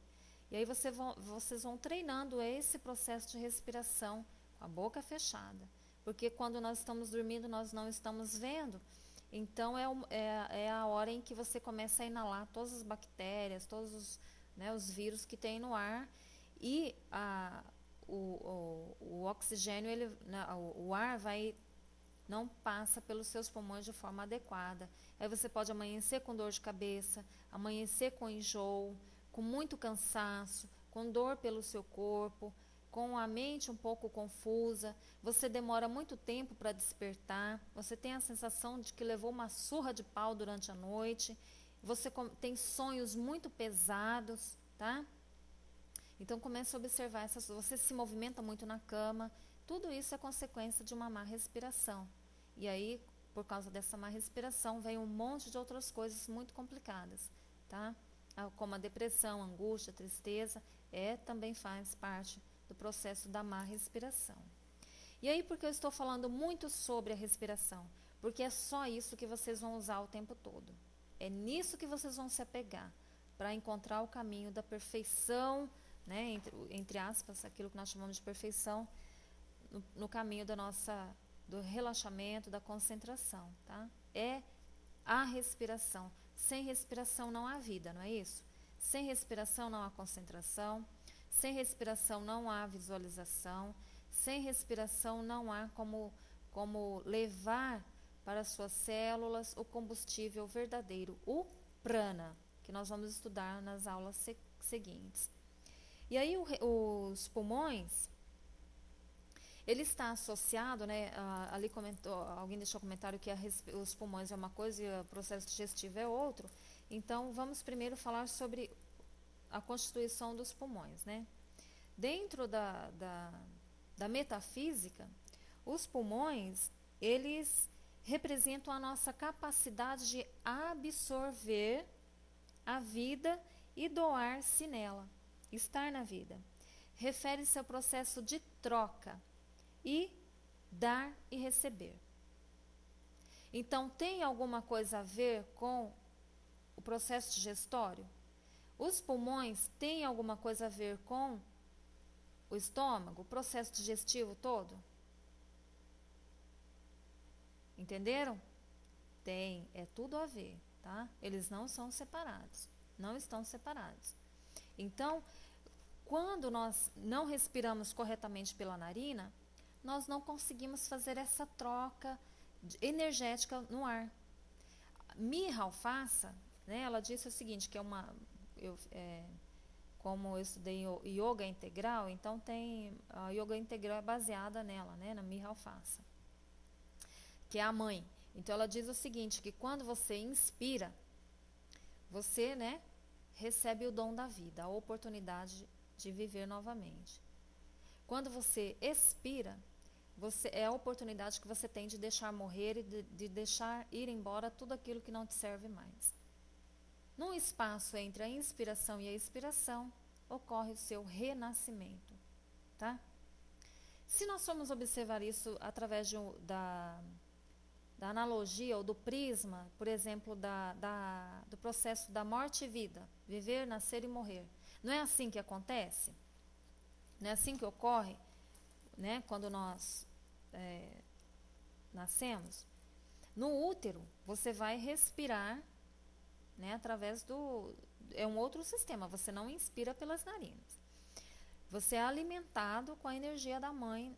E aí vocês vão treinando esse processo de respiração com a boca fechada. Porque quando nós estamos dormindo, nós não estamos vendo. Então, é a hora em que você começa a inalar todas as bactérias, todos os vírus que tem no ar. E o oxigênio, o ar não passa pelos seus pulmões de forma adequada. Aí você pode amanhecer com dor de cabeça, amanhecer com enjoo, com muito cansaço, com dor pelo seu corpo, com a mente um pouco confusa. Você demora muito tempo para despertar, você tem a sensação de que levou uma surra de pau durante a noite, você tem sonhos muito pesados, tá? Então, comece a observar você se movimenta muito na cama. Tudo isso é consequência de uma má respiração. E aí, por causa dessa má respiração, vem um monte de outras coisas muito complicadas, tá? Como a depressão, a angústia, a tristeza, também faz parte do processo da má respiração. E aí, por que eu estou falando muito sobre a respiração? Porque é só isso que vocês vão usar o tempo todo. É nisso que vocês vão se apegar, para encontrar o caminho da perfeição, né, entre aspas, aquilo que nós chamamos de perfeição, no caminho do relaxamento, da concentração, tá? É a respiração. Sem respiração não há vida, não é isso? Sem respiração não há concentração, sem respiração não há visualização, sem respiração não há como levar para as suas células o combustível verdadeiro, o prana, que nós vamos estudar nas aulas seguintes. E aí os pulmões, ele está associado, né, ali alguém deixou um comentário que os pulmões é uma coisa e o processo digestivo é outro. Então, vamos primeiro falar sobre a constituição dos pulmões, né? Dentro da metafísica, os pulmões, eles representam a nossa capacidade de absorver a vida e doar-se nela. Estar na vida. Refere-se ao processo de troca e dar e receber. Então, tem alguma coisa a ver com o processo digestório? Os pulmões têm alguma coisa a ver com o estômago, o processo digestivo todo? Entenderam? Tem, é tudo a ver, tá? Eles não são separados, não estão separados. Então, quando nós não respiramos corretamente pela narina, nós não conseguimos fazer essa troca energética no ar. Mihaly Alfassa, né, ela disse o seguinte, que como eu estudei yoga integral, então a yoga integral é baseada nela, né, na Mihaly Alfassa, que é a mãe. Então ela diz o seguinte, que quando você inspira, você, né, recebe o dom da vida, a oportunidade de viver novamente. Quando você expira, é a oportunidade que você tem de deixar morrer e de deixar ir embora tudo aquilo que não te serve mais. Num espaço entre a inspiração e a expiração, ocorre o seu renascimento, tá? Se nós formos observar isso através da analogia ou do prisma, por exemplo, do processo da morte e vida, viver, nascer e morrer, não é assim que acontece? Não é assim que ocorre, né, quando nós nascemos? No útero, você vai respirar, né, através é um outro sistema, você não inspira pelas narinas. Você é alimentado com a energia da mãe,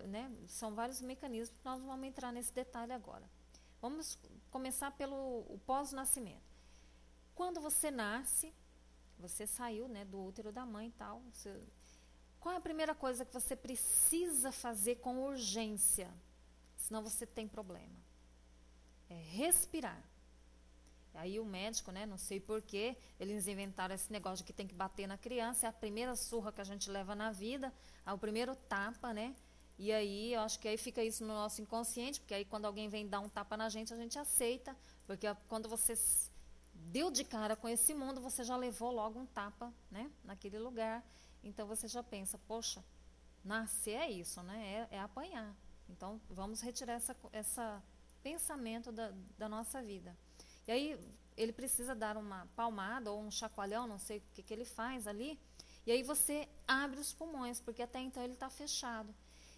né, são vários mecanismos, nós não vamos entrar nesse detalhe agora. Vamos começar pelo pós-nascimento. Quando você nasce, você saiu, né, do útero da mãe e tal, qual é a primeira coisa que você precisa fazer com urgência? Senão você tem problema. É respirar. Aí o médico, né, não sei porquê, eles inventaram esse negócio de que tem que bater na criança, é a primeira surra que a gente leva na vida, é o primeiro tapa, né? E aí, eu acho que aí fica isso no nosso inconsciente, porque aí quando alguém vem dar um tapa na gente, a gente aceita, porque quando você deu de cara com esse mundo, você já levou logo um tapa, né, naquele lugar. Então você já pensa, poxa, nascer é isso, né? É apanhar. Então vamos retirar esse pensamento da nossa vida. E aí ele precisa dar uma palmada ou um chacoalhão, não sei o que ele faz ali. E aí você abre os pulmões, porque até então ele está fechado.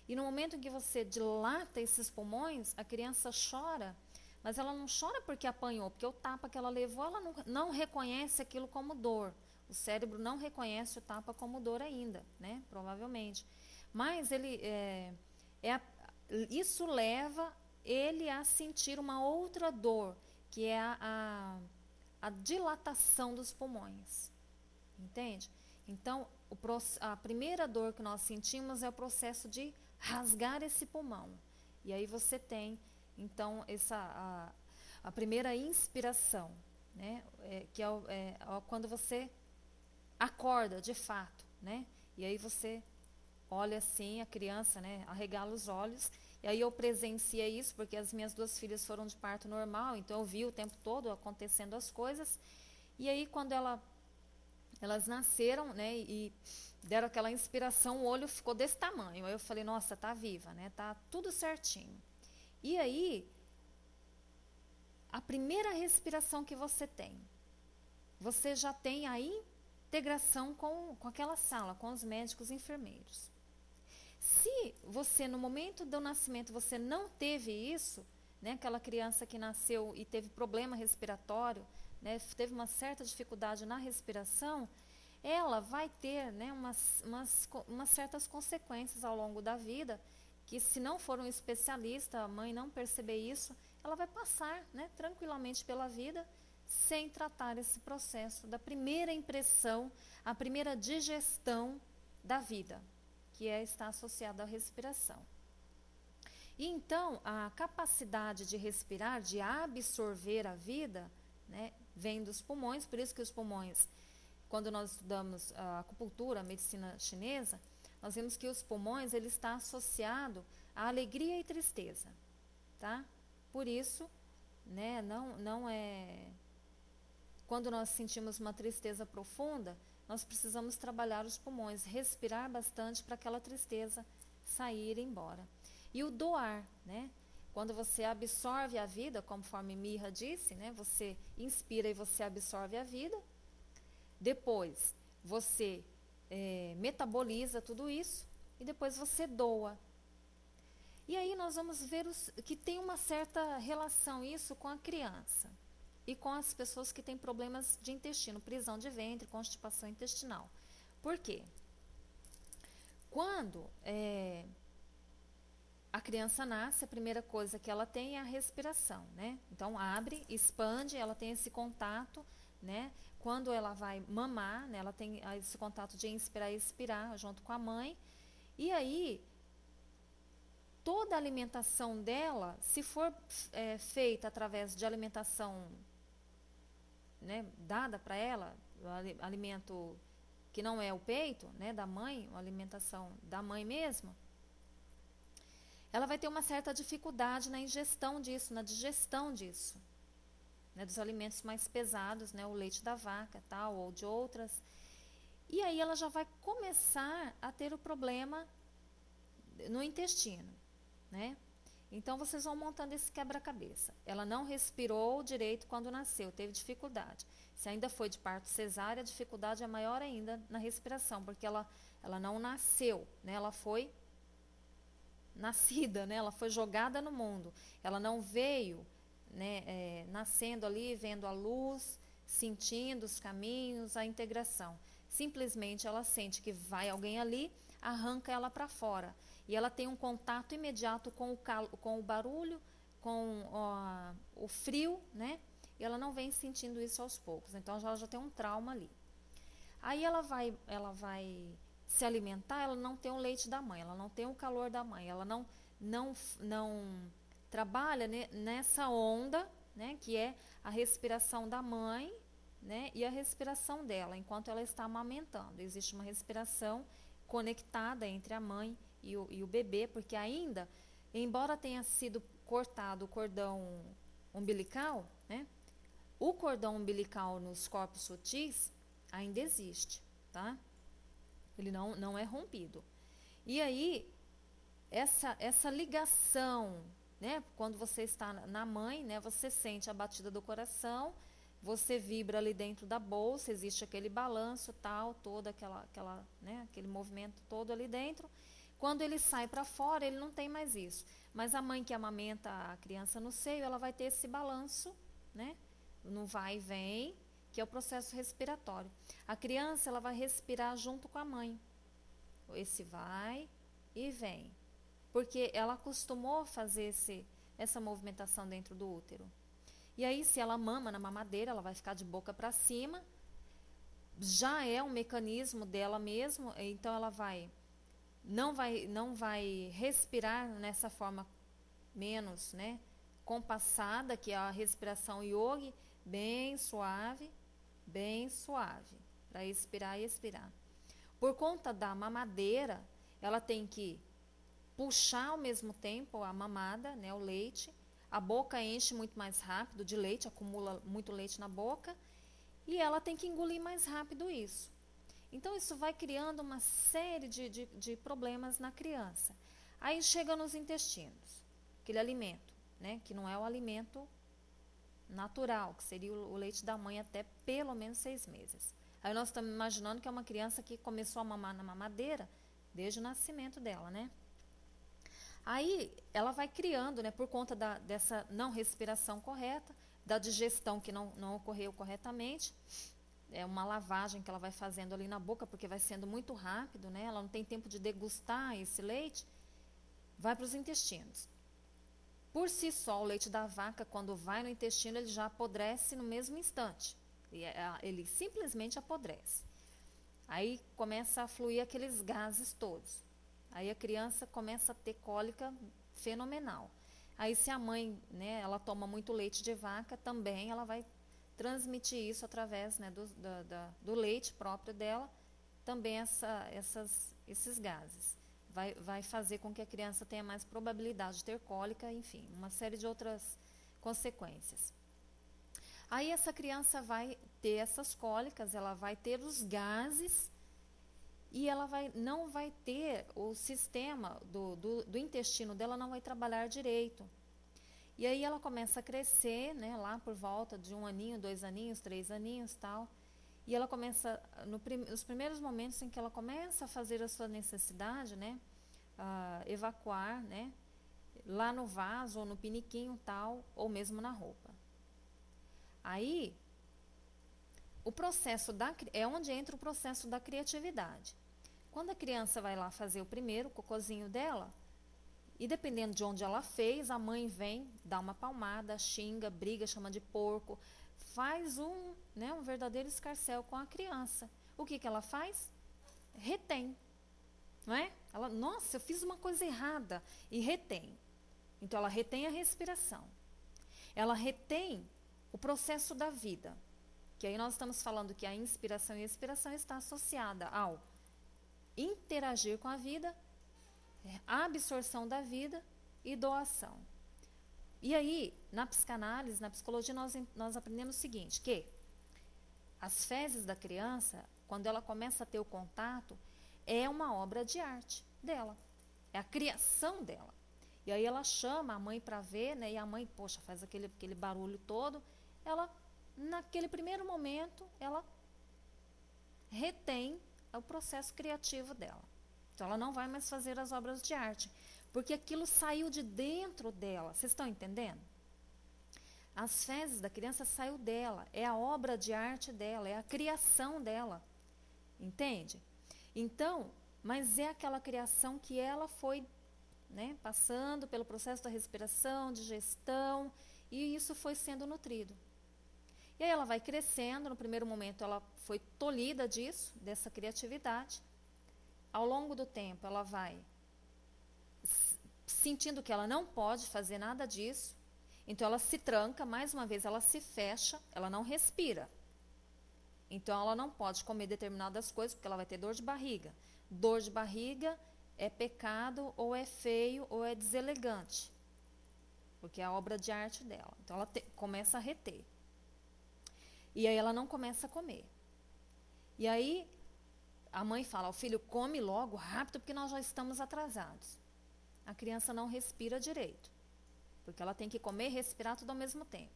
E no momento em que você dilata esses pulmões, a criança chora, mas ela não chora porque apanhou, porque o tapa que ela levou, ela não reconhece aquilo como dor. O cérebro não reconhece o tapa como dor ainda, né? Provavelmente. Mas isso leva ele a sentir uma outra dor, que é a dilatação dos pulmões. Entende? Então, a primeira dor que nós sentimos é o processo de rasgar esse pulmão. E aí você tem, então, a primeira inspiração, né? Que é quando você acorda de fato, né? E aí você olha assim, a criança, né, arregala os olhos. E aí eu presenciei isso, porque as minhas duas filhas foram de parto normal, então eu vi o tempo todo acontecendo as coisas. E aí quando elas nasceram, né, e deram aquela inspiração, o olho ficou desse tamanho. Aí eu falei, nossa, tá viva, né? Tá tudo certinho. E aí, a primeira respiração que você tem, você já tem a integração com aquela sala, com os médicos e enfermeiros. Se você, no momento do nascimento, você não teve isso, né, aquela criança que nasceu e teve problema respiratório, né, teve uma certa dificuldade na respiração, ela vai ter, né, umas certas consequências ao longo da vida, que se não for um especialista, a mãe não perceber isso, ela vai passar, né, tranquilamente pela vida, sem tratar esse processo da primeira impressão, a primeira digestão da vida, que está associada à respiração. E então, a capacidade de respirar, de absorver a vida, né, vem dos pulmões, por isso que os pulmões, quando nós estudamos a acupuntura, a medicina chinesa, nós vemos que os pulmões, ele está associado à alegria e tristeza, tá? Por isso, né, não é... Quando nós sentimos uma tristeza profunda, nós precisamos trabalhar os pulmões, respirar bastante para aquela tristeza sair e ir embora. E o doar, né? Quando você absorve a vida, conforme Mira disse, né? Você inspira e você absorve a vida. Depois, você metaboliza tudo isso e depois você doa. E aí nós vamos ver que tem uma certa relação isso com a criança e com as pessoas que têm problemas de intestino, prisão de ventre, constipação intestinal. Por quê? Quando a criança nasce, a primeira coisa que ela tem é a respiração, né? Então abre, expande, ela tem esse contato, né? Quando ela vai mamar, né, ela tem esse contato de inspirar e expirar junto com a mãe. E aí, toda a alimentação dela, se for feita através de alimentação, né, dada para ela, alimento que não é o peito, né, da mãe, a alimentação da mãe mesmo, ela vai ter uma certa dificuldade na ingestão disso, na digestão disso, né, dos alimentos mais pesados, né, o leite da vaca, tal, ou de outras. E aí ela já vai começar a ter o problema no intestino, né? Então vocês vão montando esse quebra-cabeça. Ela não respirou direito quando nasceu, teve dificuldade. Se ainda foi de parto cesárea, a dificuldade é maior ainda na respiração, porque ela não nasceu, né? Ela foi nascida, né? Ela foi jogada no mundo. Ela não veio, né, nascendo ali, vendo a luz, sentindo os caminhos, a integração. Simplesmente ela sente que vai alguém ali, arranca ela para fora. E ela tem um contato imediato com o barulho, com o frio, né? E ela não vem sentindo isso aos poucos. Então ela já tem um trauma ali. Aí ela vai se alimentar, ela não tem o leite da mãe, ela não tem o calor da mãe, ela não trabalha nessa onda, né? Que é a respiração da mãe, né, e a respiração dela, enquanto ela está amamentando. Existe uma respiração conectada entre a mãe e o bebê, porque ainda, embora tenha sido cortado o cordão umbilical, né, o cordão umbilical nos corpos sutis ainda existe, tá? Ele não é rompido. E aí, essa ligação, né, quando você está na mãe, né, você sente a batida do coração, você vibra ali dentro da bolsa, existe aquele balanço, tal, toda né, aquele movimento todo ali dentro. Quando ele sai para fora, ele não tem mais isso. Mas a mãe que amamenta a criança no seio, ela vai ter esse balanço, né, no vai e vem, que é o processo respiratório. A criança, ela vai respirar junto com a mãe. Esse vai e vem. Porque ela acostumou a fazer essa movimentação dentro do útero. E aí, se ela mama na mamadeira, ela vai ficar de boca para cima. Já é um mecanismo dela mesmo, então ela não vai respirar nessa forma menos, né, compassada, que é a respiração yogi, bem suave, para expirar e expirar. Por conta da mamadeira, ela tem que puxar ao mesmo tempo a mamada, né, o leite. A boca enche muito mais rápido de leite, acumula muito leite na boca, e ela tem que engolir mais rápido isso. Então, isso vai criando uma série de problemas na criança. Aí chega nos intestinos, aquele alimento, né, que não é o alimento natural, que seria o leite da mãe até pelo menos 6 meses. Aí nós estamos imaginando que é uma criança que começou a mamar na mamadeira desde o nascimento dela, né? Aí ela vai criando, né, por conta dessa não respiração correta, da digestão que não ocorreu corretamente, é uma lavagem que ela vai fazendo ali na boca, porque vai sendo muito rápido, né, ela não tem tempo de degustar esse leite, vai para os intestinos. Por si só, o leite da vaca, quando vai no intestino, ele já apodrece no mesmo instante. Ele simplesmente apodrece. Aí começa a fluir aqueles gases todos. Aí a criança começa a ter cólica fenomenal. Aí se a mãe, né, ela toma muito leite de vaca, também ela vai transmitir isso através, né, do leite próprio dela, também esses gases. Vai fazer com que a criança tenha mais probabilidade de ter cólica, enfim, uma série de outras consequências. Aí essa criança vai ter essas cólicas, ela vai ter os gases, e ela não vai ter o sistema do intestino dela, não vai trabalhar direito. E aí ela começa a crescer, né, lá por volta de 1 aninho, 2 aninhos, 3 aninhos, tal. E ela começa, nos primeiros momentos em que ela começa a fazer a sua necessidade, né, a evacuar, né, lá no vaso ou no piniquinho, tal, ou mesmo na roupa. Aí, o processo é onde entra o processo da criatividade. Quando a criança vai lá fazer o primeiro cocôzinho dela, e dependendo de onde ela fez, a mãe vem, dá uma palmada, xinga, briga, chama de porco, faz um verdadeiro escarcéu com a criança. O que ela faz? Retém, não é? Ela, nossa, eu fiz uma coisa errada, e retém. Então, ela retém a respiração. Ela retém o processo da vida. Que aí nós estamos falando que a inspiração e a expiração está associada ao interagir com a vida, absorção da vida e doação. E aí, na psicanálise, na psicologia, nós aprendemos o seguinte, que as fezes da criança, quando ela começa a ter o contato, é uma obra de arte dela, é a criação dela. E aí ela chama a mãe para ver, né, e a mãe, poxa, faz aquele barulho todo, ela, naquele primeiro momento, ela retém o processo criativo dela. Então ela não vai mais fazer as obras de arte, porque aquilo saiu de dentro dela. Vocês estão entendendo? As fezes da criança saiu dela, é a obra de arte dela, é a criação dela. Entende? Então, mas é aquela criação que ela foi, né, passando pelo processo da respiração, digestão, e isso foi sendo nutrido. E aí ela vai crescendo, no primeiro momento ela foi tolhida disso, dessa criatividade. Ao longo do tempo ela vai sentindo que ela não pode fazer nada disso, então ela se tranca, mais uma vez ela se fecha, ela não respira. Então ela não pode comer determinadas coisas, porque ela vai ter dor de barriga. Dor de barriga é pecado, ou é feio, ou é deselegante, porque é a obra de arte dela. Então ela começa a reter. E aí ela não começa a comer. E aí a mãe fala, o filho come logo, rápido, porque nós já estamos atrasados. A criança não respira direito, porque ela tem que comer e respirar tudo ao mesmo tempo.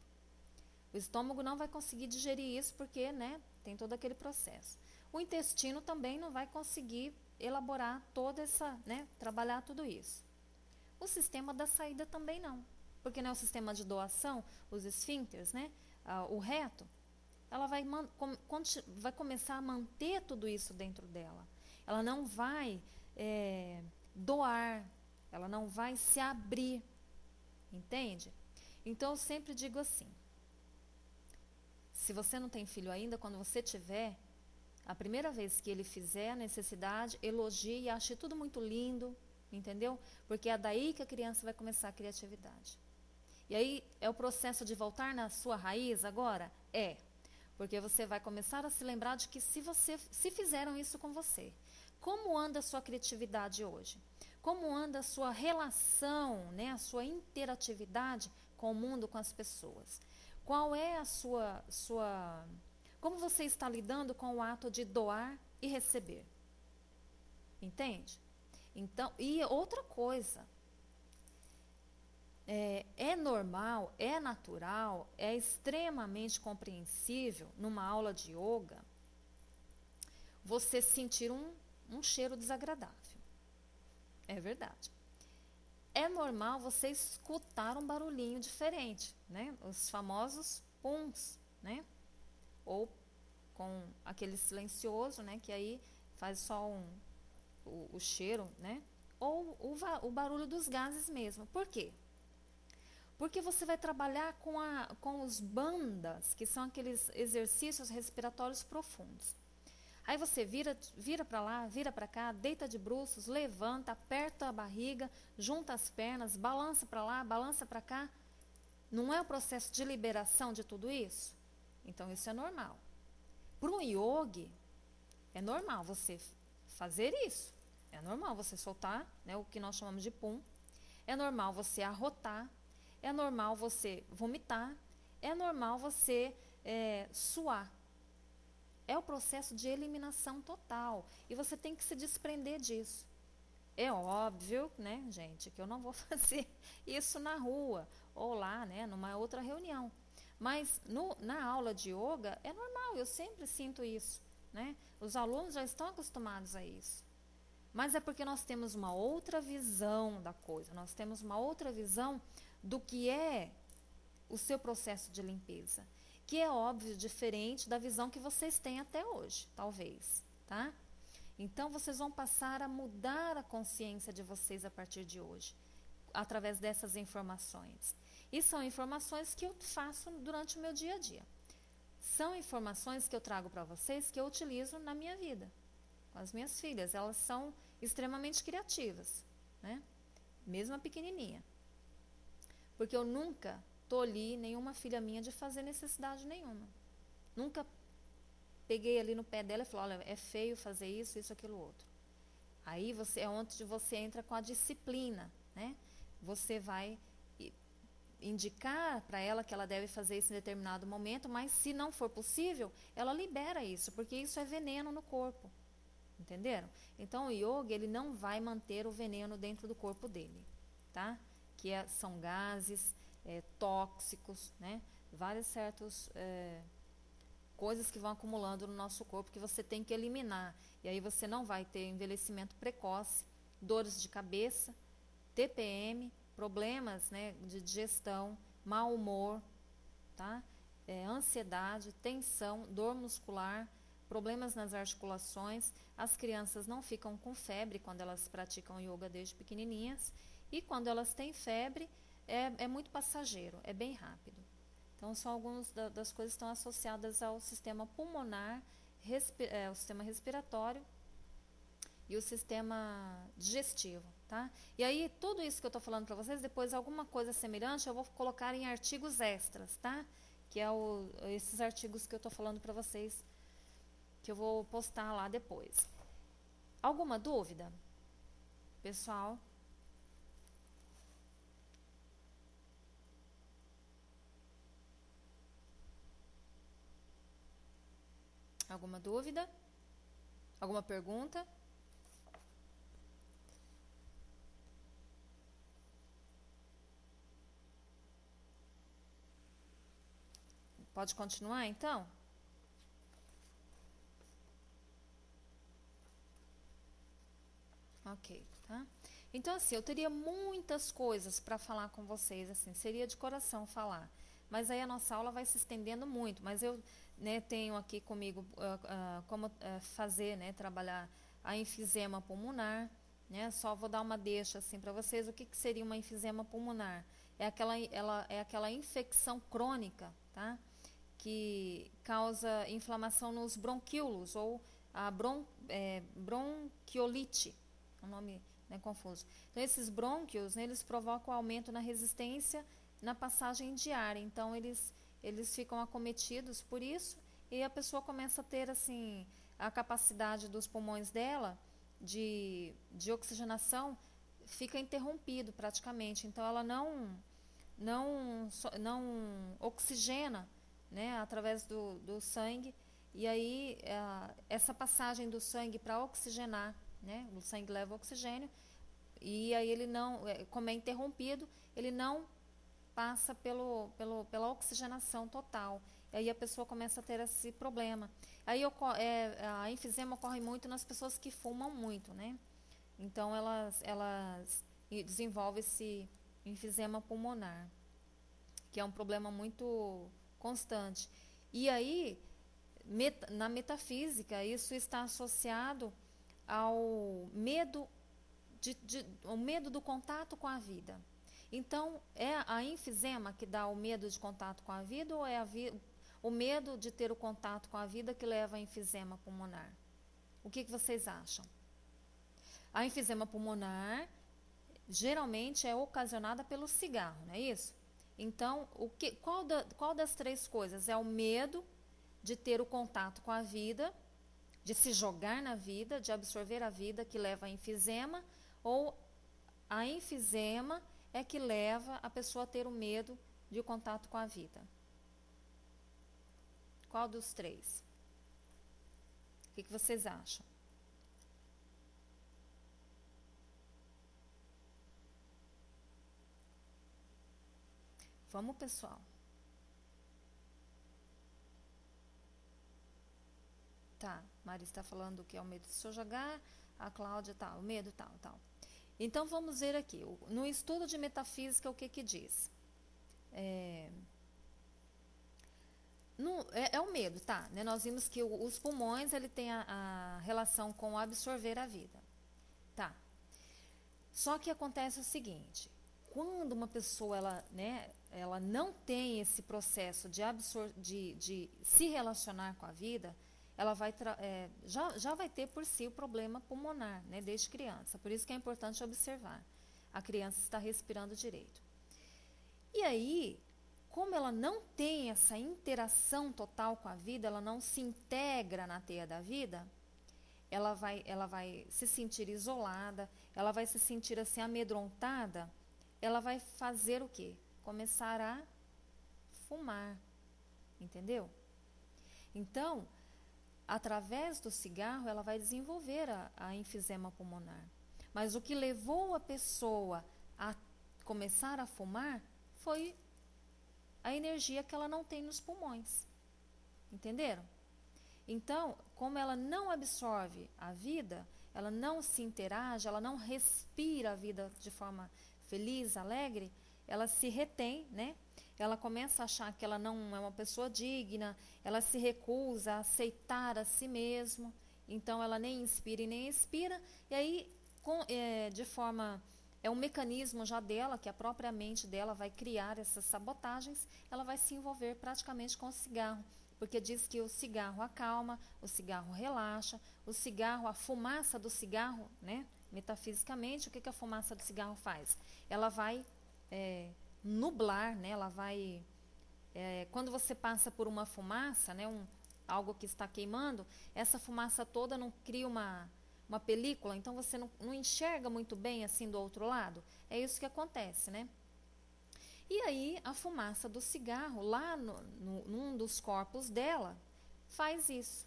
O estômago não vai conseguir digerir isso, porque, né, tem todo aquele processo. O intestino também não vai conseguir elaborar toda essa, né, trabalhar tudo isso. O sistema da saída também não, porque, né, o sistema de doação, os esfíncteres, né, o reto, ela vai começar a manter tudo isso dentro dela. Ela não vai doar, ela não vai se abrir, entende? Então eu sempre digo assim, se você não tem filho ainda, quando você tiver, a primeira vez que ele fizer a necessidade, elogie e ache tudo muito lindo, entendeu? Porque é daí que a criança vai começar a criatividade. E aí, é o processo de voltar na sua raiz agora? É. Porque você vai começar a se lembrar de que se fizeram isso com você, como anda a sua criatividade hoje? Como anda a sua relação, né, a sua interatividade com o mundo, com as pessoas? Qual é a como você está lidando com o ato de doar e receber? Entende? Então, e outra coisa, é normal, é natural, é extremamente compreensível numa aula de yoga você sentir um cheiro desagradável. É verdade. É normal você escutar um barulhinho diferente, né? Os famosos pums, né? Ou com aquele silencioso, né? Que aí faz só o cheiro, né? Ou o barulho dos gases mesmo. Por quê? Porque você vai trabalhar com os bandas, que são aqueles exercícios respiratórios profundos. Aí você vira para lá, vira para cá, deita de bruços, levanta, aperta a barriga, junta as pernas, balança para lá, balança para cá. Não é o processo de liberação de tudo isso? Então isso é normal. Para um yogi, é normal você fazer isso. É normal você soltar, né, o que nós chamamos de pum. É normal você arrotar. É normal você vomitar. É normal você suar. É o processo de eliminação total. E você tem que se desprender disso. É óbvio, né, gente, que eu não vou fazer isso na rua ou lá, né, numa outra reunião. Mas na aula de yoga é normal, eu sempre sinto isso, né? Os alunos já estão acostumados a isso. Mas é porque nós temos uma outra visão da coisa, nós temos uma outra visão do que é o seu processo de limpeza, que é óbvio diferente da visão que vocês têm até hoje, talvez, tá? Então vocês vão passar a mudar a consciência de vocês a partir de hoje, através dessas informações. E são informações que eu faço durante o meu dia a dia. São informações que eu trago para vocês que eu utilizo na minha vida. Com as minhas filhas, elas são extremamente criativas, né? Mesmo a pequenininha. Porque eu nunca tolhi nenhuma filha minha de fazer necessidade nenhuma. Nunca peguei ali no pé dela e falei, olha, é feio fazer isso, isso, aquilo, outro. Aí é onde você entra com a disciplina, né? Você vai indicar para ela que ela deve fazer isso em determinado momento, mas se não for possível, ela libera isso, porque isso é veneno no corpo. Entenderam? Então o yoga, ele não vai manter o veneno dentro do corpo dele, tá? São gases tóxicos, né? Várias certas coisas que vão acumulando no nosso corpo que você tem que eliminar. E aí você não vai ter envelhecimento precoce, dores de cabeça, TPM, problemas, né, de digestão, mau humor, tá? Ansiedade, tensão, dor muscular, problemas nas articulações. As crianças não ficam com febre quando elas praticam yoga desde pequenininhas. E quando elas têm febre, é muito passageiro, é bem rápido. Então, são algumas das coisas que estão associadas ao sistema pulmonar, o sistema respiratório e o sistema digestivo, tá? E aí, tudo isso que eu estou falando para vocês, depois alguma coisa semelhante, eu vou colocar em artigos extras, tá? Que é esses artigos que eu estou falando para vocês, que eu vou postar lá depois. Alguma dúvida, pessoal? Alguma dúvida? Alguma pergunta? Pode continuar, então? Ok, tá? Então, assim, eu teria muitas coisas para falar com vocês, assim, seria de coração falar. Mas aí a nossa aula vai se estendendo muito. Mas eu, né, tenho aqui comigo como fazer, né, trabalhar a enfisema pulmonar, né? Só vou dar uma deixa, assim, para vocês. O que seria uma enfisema pulmonar? É aquela infecção crônica, tá? Que causa inflamação nos bronquíolos ou a bronquiolite, um nome, né, confuso. Então, esses brônquios, né, eles provocam aumento na resistência na passagem de ar. Então, eles ficam acometidos por isso e a pessoa começa a ter, assim, a capacidade dos pulmões dela de oxigenação fica interrompido praticamente. Então, ela não oxigena, né, através do sangue, e aí essa passagem do sangue para oxigenar, né, o sangue leva oxigênio, e aí ele não, como é interrompido, ele não passa pela oxigenação total, e aí a pessoa começa a ter esse problema. Aí a enfisema ocorre muito nas pessoas que fumam muito, né, então elas desenvolvem esse enfisema pulmonar, que é um problema muito constante. E aí, na metafísica, isso está associado ao medo, ao medo do contato com a vida. Então, é a enfisema que dá o medo de contato com a vida ou é o medo de ter o contato com a vida que leva a enfisema pulmonar? O que vocês acham? A enfisema pulmonar geralmente é ocasionada pelo cigarro, não é isso? Então, qual das três coisas? É o medo de ter o contato com a vida, de se jogar na vida, de absorver a vida que leva a enfisema, ou a enfisema é que leva a pessoa a ter o medo de o contato com a vida? Qual dos três? O que vocês acham? Vamos, pessoal. Tá, Mari está falando que é o medo de se jogar, a Cláudia tá, o medo tal, tal. Então, vamos ver aqui. No estudo de metafísica, o que diz? É o medo, tá? Né? Nós vimos que os pulmões, ele tem a relação com absorver a vida. Tá. Só que acontece o seguinte, quando uma pessoa, ela não tem esse processo de se relacionar com a vida, ela já vai ter por si o problema pulmonar, né, desde criança. Por isso que é importante observar. A criança está respirando direito. E aí, como ela não tem essa interação total com a vida, ela não se integra na teia da vida, ela vai se sentir isolada, ela vai se sentir assim amedrontada, ela vai fazer o quê? Começar a fumar, entendeu? Então, através do cigarro, ela vai desenvolver a enfisema pulmonar. Mas o que levou a pessoa a começar a fumar foi a energia que ela não tem nos pulmões. Entenderam? Então, como ela não absorve a vida, ela não se interage, ela não respira a vida de forma feliz, alegre, ela se retém, né? Ela começa a achar que ela não é uma pessoa digna, ela se recusa a aceitar a si mesma, então ela nem inspira e nem expira, e aí, de forma, é um mecanismo já dela, que a própria mente dela vai criar essas sabotagens, ela vai se envolver praticamente com o cigarro, porque diz que o cigarro acalma, o cigarro relaxa, o cigarro, a fumaça do cigarro, né, metafisicamente, o que a fumaça do cigarro faz? Ela vai nublar, né, ela vai, quando você passa por uma fumaça, né, algo que está queimando, essa fumaça toda não cria uma película, então você não enxerga muito bem assim do outro lado. É isso que acontece, né? E aí a fumaça do cigarro, lá num dos corpos dela, faz isso.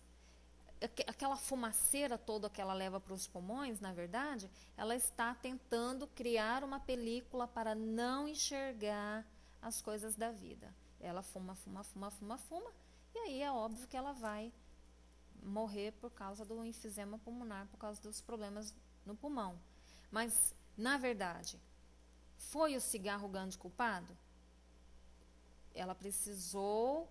Aquela fumaceira toda que ela leva para os pulmões, na verdade, ela está tentando criar uma película para não enxergar as coisas da vida. Ela fuma, e aí é óbvio que ela vai morrer por causa do enfisema pulmonar, por causa dos problemas no pulmão. Mas, na verdade, foi o cigarro o grande culpado? Ela precisou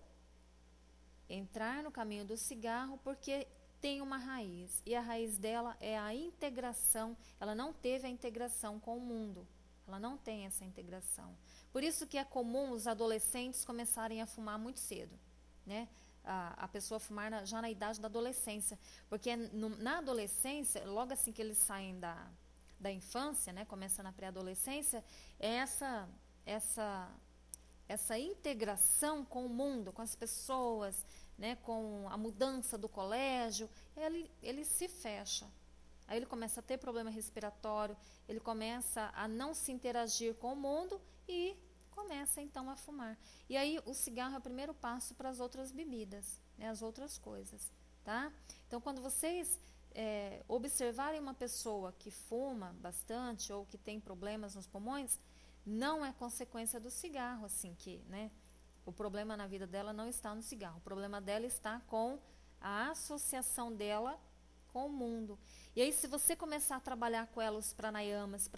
entrar no caminho do cigarro porque tem uma raiz. E a raiz dela é a integração. Ela não teve a integração com o mundo. Ela não tem essa integração. Por isso que é comum os adolescentes começarem a fumar muito cedo, né? A pessoa fumar já na idade da adolescência. Porque na adolescência, logo assim que eles saem da infância, né, começa na pré-adolescência, essa integração com o mundo, com as pessoas, né, com a mudança do colégio, ele se fecha. Aí ele começa a ter problema respiratório, ele começa a não se interagir com o mundo e começa então a fumar. E aí o cigarro é o primeiro passo para as outras bebidas, né, as outras coisas, tá? Então quando vocês observarem uma pessoa que fuma bastante ou que tem problemas nos pulmões, não é consequência do cigarro, assim que, né? O problema na vida dela não está no cigarro. O problema dela está com a associação dela com o mundo. E aí, se você começar a trabalhar com ela os pranayamas,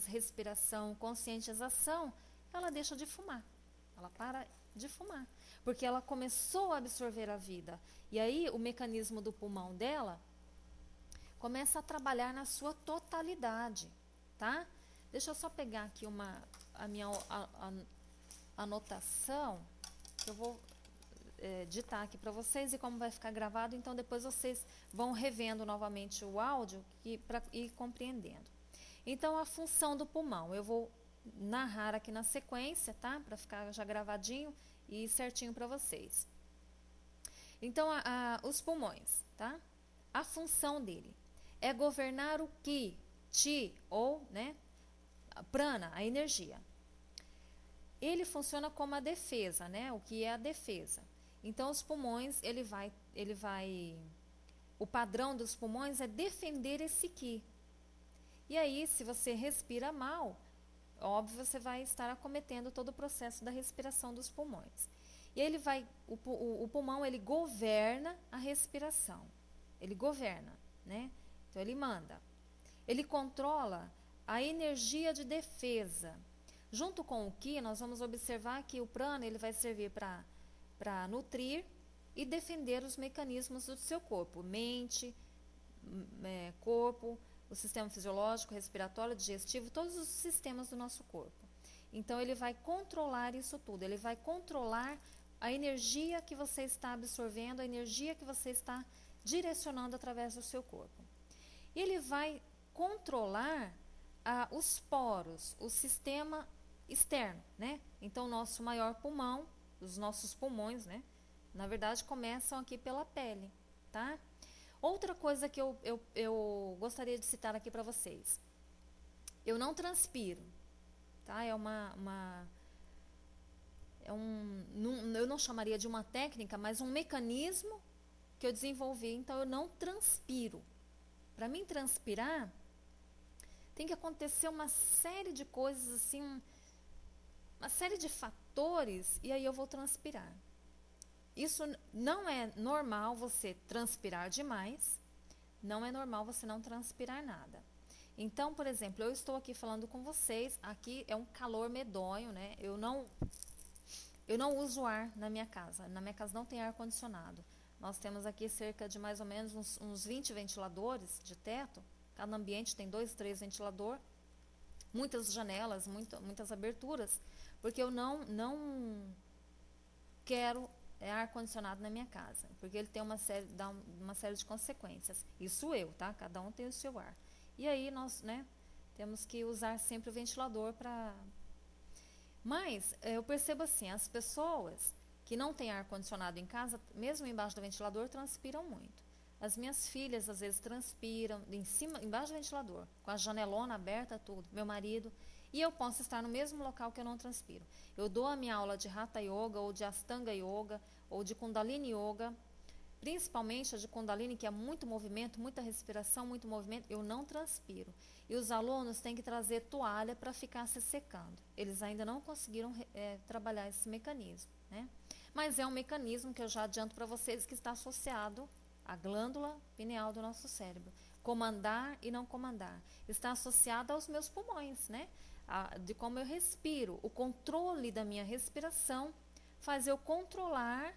respiração, conscientização, ela deixa de fumar. Ela para de fumar. Porque ela começou a absorver a vida. E aí, o mecanismo do pulmão dela começa a trabalhar na sua totalidade, tá? Deixa eu só pegar aqui a minha anotação, que eu vou ditar aqui para vocês, e como vai ficar gravado, então depois vocês vão revendo novamente o áudio para ir compreendendo. Então, a função do pulmão, eu vou narrar aqui na sequência, tá? Para ficar já gravadinho e certinho para vocês. Então, os pulmões, tá? A função dele é governar o ki, chi, ou, né, prana, a energia. Ele funciona como a defesa, né? O que é a defesa? Então, os pulmões, o padrão dos pulmões é defender esse ki. E aí, se você respira mal, óbvio, você vai estar acometendo todo o processo da respiração dos pulmões. E aí o pulmão, ele governa a respiração. Ele governa, né? Então, ele manda. Ele controla a energia de defesa. Junto com o ki, nós vamos observar que o prana, ele vai servir para nutrir e defender os mecanismos do seu corpo. Mente, corpo, o sistema fisiológico, respiratório, digestivo, todos os sistemas do nosso corpo. Então, ele vai controlar isso tudo. Ele vai controlar a energia que você está absorvendo, a energia que você está direcionando através do seu corpo. Ele vai controlar os poros, o sistema externo, né? Então, o nosso maior pulmão, os nossos pulmões, né? Na verdade, começam aqui pela pele, tá? Outra coisa que eu gostaria de citar aqui para vocês. Eu não transpiro, tá? Eu não chamaria de uma técnica, mas um mecanismo que eu desenvolvi. Então, eu não transpiro. Para mim transpirar, tem que acontecer uma série de coisas, assim, uma série de fatores, e aí eu vou transpirar. Isso não é normal você transpirar demais, não é normal você não transpirar nada. Então, por exemplo, eu estou aqui falando com vocês, aqui é um calor medonho, né? Eu não uso ar na minha casa não tem ar-condicionado. Nós temos aqui cerca de mais ou menos uns 20 ventiladores de teto, cada ambiente tem 2, 3 ventiladores, muitas janelas, muitas aberturas, porque eu não quero ar-condicionado na minha casa, porque ele tem dá uma série de consequências. Isso tá? Cada um tem o seu ar. E aí nós, né, temos que usar sempre o ventilador para... Mas eu percebo assim, as pessoas que não têm ar-condicionado em casa, mesmo embaixo do ventilador, transpiram muito. As minhas filhas às vezes transpiram embaixo do ventilador, com a janelona aberta, tudo. Meu marido. E eu posso estar no mesmo local que eu não transpiro. Eu dou a minha aula de Hatha Yoga, ou de Astanga Yoga, ou de Kundalini Yoga, principalmente a de Kundalini, que é muito movimento, muita respiração, muito movimento, eu não transpiro. E os alunos têm que trazer toalha para ficar se secando. Eles ainda não conseguiram trabalhar esse mecanismo, né? Mas é um mecanismo que eu já adianto para vocês que está associado à glândula pineal do nosso cérebro. Comandar e não comandar. Está associado aos meus pulmões, né? De como eu respiro. O controle da minha respiração faz eu controlar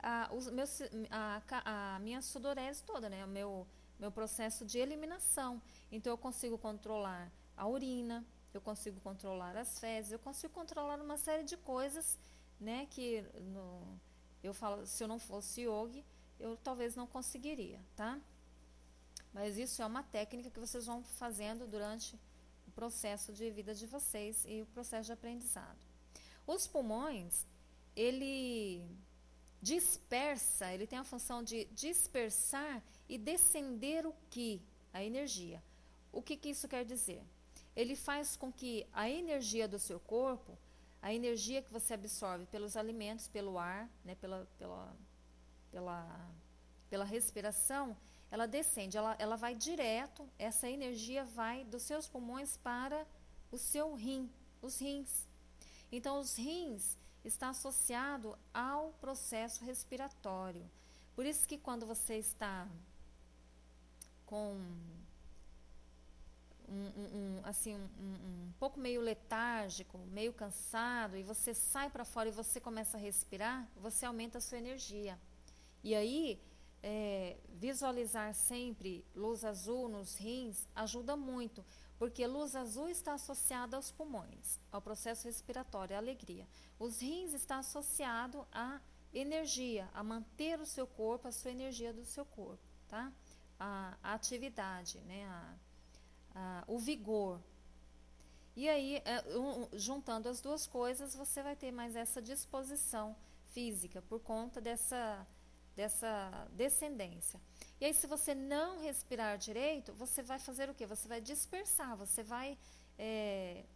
a minha sudorese toda, né? O meu processo de eliminação. Então, eu consigo controlar a urina, eu consigo controlar as fezes, eu consigo controlar uma série de coisas, né? Que eu falo, se eu não fosse yogi, eu talvez não conseguiria, tá? Mas isso é uma técnica que vocês vão fazendo durante o processo de vida de vocês e o processo de aprendizado. Os pulmões, ele tem a função de dispersar e descender o Ki, a energia. O que isso quer dizer? Ele faz com que a energia do seu corpo, a energia que você absorve pelos alimentos, pelo ar, né, pela respiração, ela descende, ela vai direto, essa energia vai dos seus pulmões para o seu rim, os rins. Então, os rins está associado ao processo respiratório. Por isso que quando você está com um pouco meio letárgico, meio cansado, e você sai para fora e você começa a respirar, você aumenta a sua energia. E aí, visualizar sempre luz azul nos rins ajuda muito, porque luz azul está associada aos pulmões, ao processo respiratório, à alegria. Os rins está associado à energia, a manter o seu corpo, a sua energia do seu corpo, tá? A atividade, né? O vigor. E aí, juntando as duas coisas, você vai ter mais essa disposição física por conta dessa descendência. E aí, se você não respirar direito, você vai fazer o quê? Você vai dispersar, você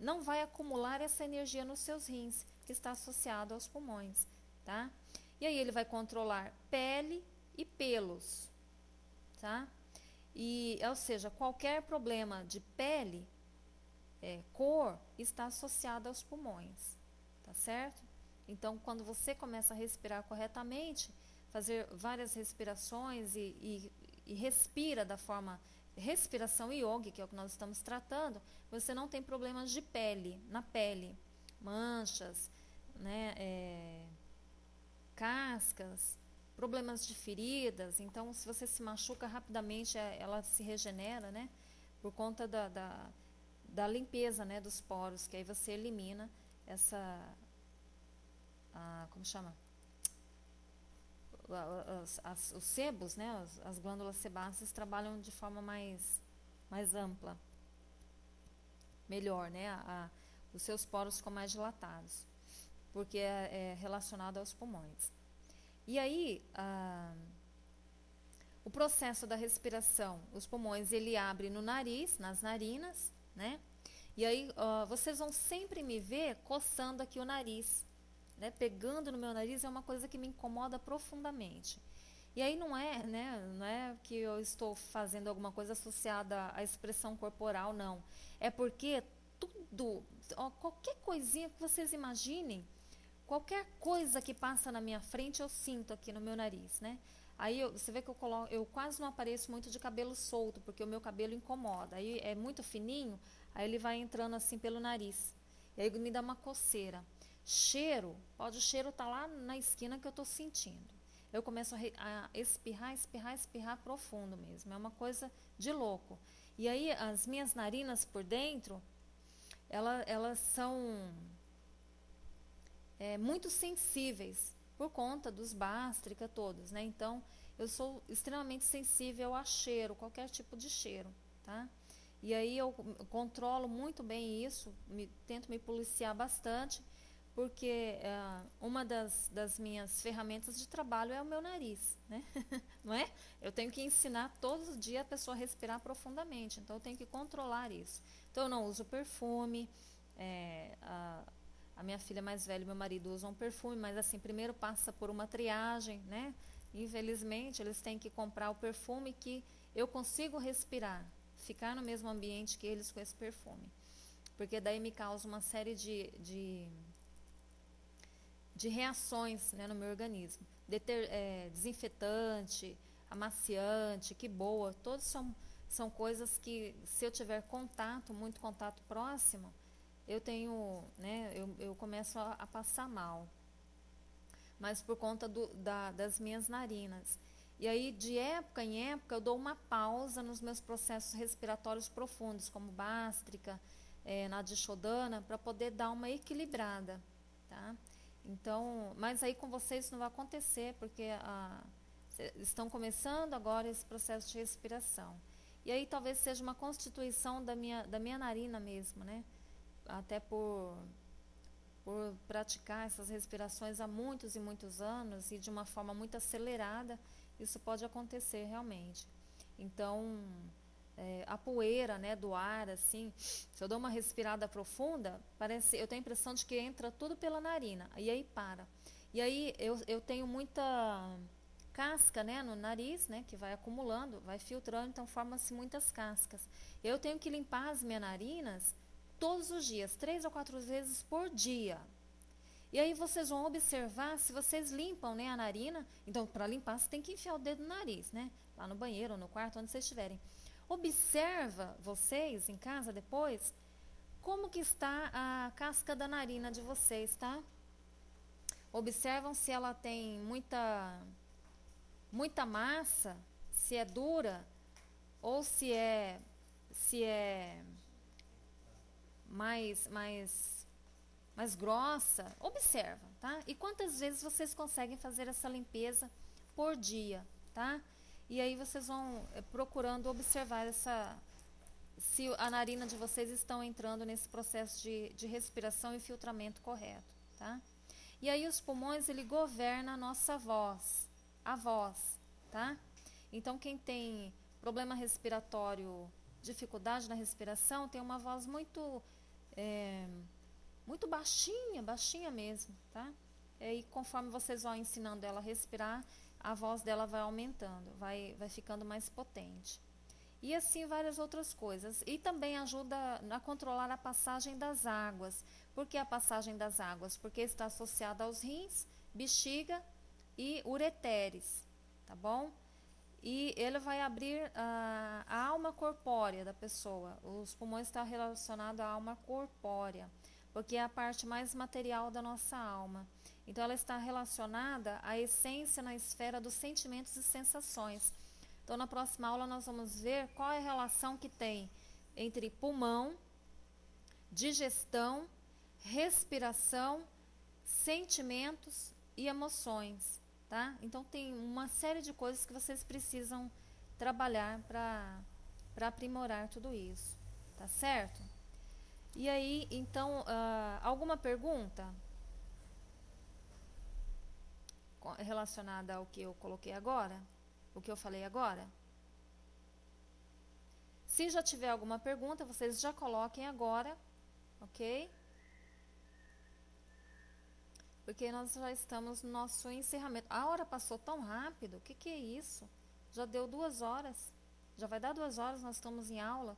não vai acumular essa energia nos seus rins, que está associado aos pulmões, tá? E aí ele vai controlar pele e pelos, tá? Ou seja, qualquer problema de pele, cor, está associado aos pulmões, tá certo? Então, quando você começa a respirar corretamente, fazer várias respirações e respira da forma respiração yoga, que é o que nós estamos tratando, você não tem problemas de pele, na pele, manchas, né, cascas, problemas de feridas. Então, se você se machuca rapidamente, ela se regenera, né, por conta da limpeza, né, dos poros, que aí você elimina como chama? Os sebos, né, as glândulas sebáceas trabalham de forma mais ampla, melhor, né? os seus poros ficam mais dilatados, porque é relacionado aos pulmões. E aí, o processo da respiração, os pulmões, ele abre no nariz, nas narinas, né? E aí, vocês vão sempre me ver coçando aqui o nariz, né? Pegando no meu nariz é uma coisa que me incomoda profundamente. E aí não é, né? Não é que eu estou fazendo alguma coisa associada à expressão corporal, não. É porque tudo, qualquer coisinha que vocês imaginem, qualquer coisa que passa na minha frente, eu sinto aqui no meu nariz, né? Aí você vê que eu quase não apareço muito de cabelo solto, porque o meu cabelo incomoda. Aí é muito fininho, aí ele vai entrando assim pelo nariz. E aí me dá uma coceira. Cheiro, pode o cheiro estar lá na esquina que eu estou sentindo. Eu começo a espirrar profundo mesmo. É uma coisa de louco. E aí as minhas narinas por dentro, elas são muito sensíveis por conta dos Bástrica todos, né? Então, eu sou extremamente sensível a cheiro, qualquer tipo de cheiro, tá? E aí eu controlo muito bem isso, tento me policiar bastante, porque uma das minhas ferramentas de trabalho é o meu nariz, né? Não é? Eu tenho que ensinar todos os dias a pessoa a respirar profundamente, então eu tenho que controlar isso. Então eu não uso perfume, a minha filha mais velha e meu marido usam perfume, mas assim, primeiro passa por uma triagem, né? Infelizmente, eles têm que comprar o perfume que eu consigo respirar, ficar no mesmo ambiente que eles com esse perfume. Porque daí me causa uma série de reações, né, no meu organismo. Desinfetante, amaciante, que boa, todos são coisas que, se eu tiver muito contato próximo, eu tenho, né, eu começo a passar mal. Mas por conta das minhas narinas. E aí, de época em época, eu dou uma pausa nos meus processos respiratórios profundos, como Bástrica, Nadishodana, para poder dar uma equilibrada, tá? Então, mas aí com vocês isso não vai acontecer, porque estão começando agora esse processo de respiração. E aí talvez seja uma constituição da minha narina mesmo, né? Até por praticar essas respirações há muitos e muitos anos e de uma forma muito acelerada, isso pode acontecer realmente. Então, a poeira, né, do ar, assim, se eu dou uma respirada profunda, eu tenho a impressão de que entra tudo pela narina, e aí para. E aí eu tenho muita casca, né, no nariz, né, que vai acumulando, vai filtrando, então forma-se muitas cascas. Eu tenho que limpar as minhas narinas todos os dias, 3 ou 4 vezes por dia. E aí vocês vão observar, se vocês limpam, né, a narina, então para limpar você tem que enfiar o dedo no nariz, né, lá no banheiro, no quarto, onde vocês estiverem. Observa vocês em casa depois, como que está a casca da narina de vocês, tá? Observam se ela tem muita massa, se é dura, ou se é mais grossa. Observa, tá? E quantas vezes vocês conseguem fazer essa limpeza por dia, tá? E aí vocês vão procurando observar se a narina de vocês estão entrando nesse processo de respiração e filtramento correto, tá? E aí os pulmões, ele governa a nossa voz, tá? Então quem tem problema respiratório, dificuldade na respiração, tem uma voz muito baixinha mesmo, tá? E conforme vocês vão ensinando ela a respirar, a voz dela vai aumentando, vai ficando mais potente. E assim várias outras coisas. E também ajuda a controlar a passagem das águas. Por que a passagem das águas? Porque está associada aos rins, bexiga e ureteres, tá bom? E ele vai abrir a alma corpórea da pessoa. Os pulmões estão relacionados à alma corpórea, porque é a parte mais material da nossa alma. Então, ela está relacionada à essência na esfera dos sentimentos e sensações. Então, na próxima aula, nós vamos ver qual é a relação que tem entre pulmão, digestão, respiração, sentimentos e emoções, tá? Então, tem uma série de coisas que vocês precisam trabalhar para aprimorar tudo isso, tá certo? E aí, então, alguma pergunta relacionada ao que eu coloquei agora? O que eu falei agora? Se já tiver alguma pergunta, vocês já coloquem agora, ok? Porque nós já estamos no nosso encerramento. A hora passou tão rápido, o que que é isso? Já deu 2 horas. Já vai dar 2 horas, nós estamos em aula.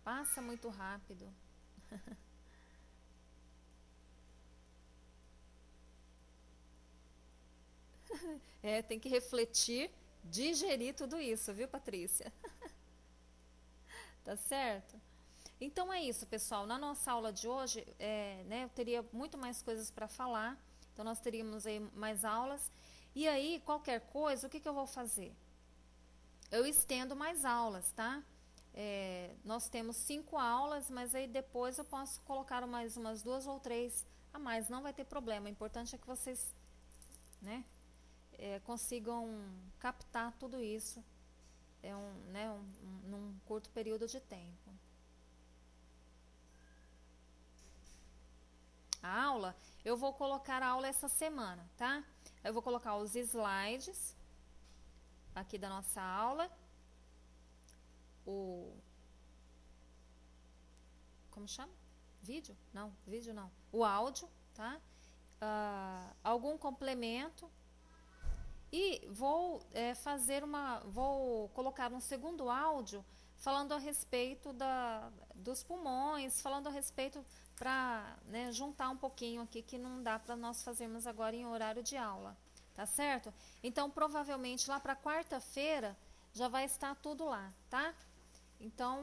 Passa muito rápido. Tem que refletir, digerir tudo isso, viu, Patrícia? Tá certo? Então é isso, pessoal. Na nossa aula de hoje, né, eu teria muito mais coisas para falar. Então nós teríamos aí mais aulas. E aí, qualquer coisa, o que que eu vou fazer? Eu estendo mais aulas, tá? Nós temos 5 aulas, mas aí depois eu posso colocar mais umas 2 ou 3 a mais. Não vai ter problema. O importante é que vocês, né, consigam captar tudo isso num curto período de tempo. A aula, eu vou colocar a aula essa semana, tá? Eu vou colocar os slides aqui da nossa aula, como chama? Vídeo? Não, vídeo não. O áudio, tá? Algum complemento. E vou vou colocar um segundo áudio falando a respeito dos pulmões, falando a respeito para, né, juntar um pouquinho aqui que não dá para nós fazermos agora em horário de aula, tá certo? Então, provavelmente lá para quarta-feira já vai estar tudo lá, tá? Então,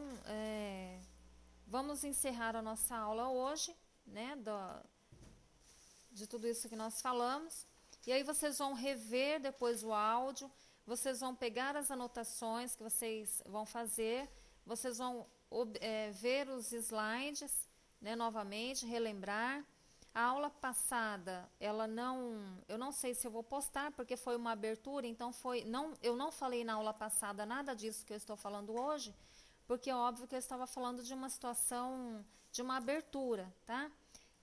vamos encerrar a nossa aula hoje, né, de tudo isso que nós falamos. E aí vocês vão rever depois o áudio, vocês vão pegar as anotações que vocês vão fazer, vocês vão ver os slides, né, novamente, relembrar. A aula passada, eu não sei se eu vou postar, porque foi uma abertura, então eu não falei na aula passada nada disso que eu estou falando hoje, porque é óbvio que eu estava falando de uma situação, de uma abertura, tá?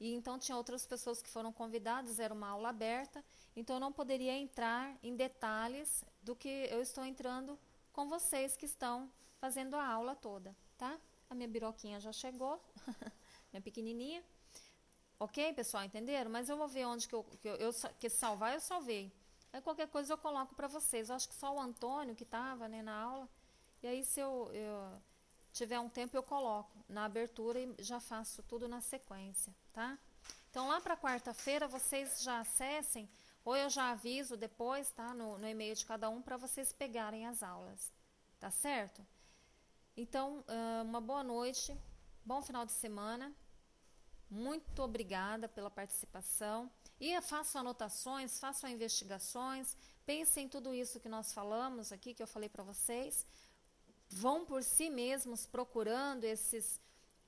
E então tinha outras pessoas que foram convidadas, era uma aula aberta, então eu não poderia entrar em detalhes do que eu estou entrando com vocês que estão fazendo a aula toda, tá? A minha biroquinha já chegou, minha pequenininha. Ok, pessoal, entenderam? Mas eu vou ver onde que salvar, eu salvei. Aí qualquer coisa eu coloco para vocês. Eu acho que só o Antônio que estava, né, na aula. E aí se eu tiver um tempo eu coloco na abertura e já faço tudo na sequência, tá? Então lá para quarta-feira vocês já acessem, ou eu já aviso depois, tá? No e-mail de cada um para vocês pegarem as aulas, tá certo? Então, uma boa noite, bom final de semana, muito obrigada pela participação. E façam anotações, façam investigações, pensem em tudo isso que nós falamos aqui, que eu falei para vocês. Vão por si mesmos procurando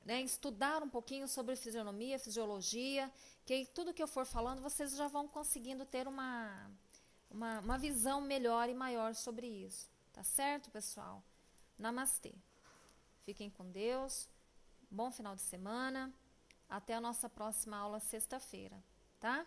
né, estudar um pouquinho sobre fisionomia, fisiologia, que aí tudo que eu for falando, vocês já vão conseguindo ter uma visão melhor e maior sobre isso. Tá certo, pessoal? Namastê. Fiquem com Deus. Bom final de semana. Até a nossa próxima aula sexta-feira, tá?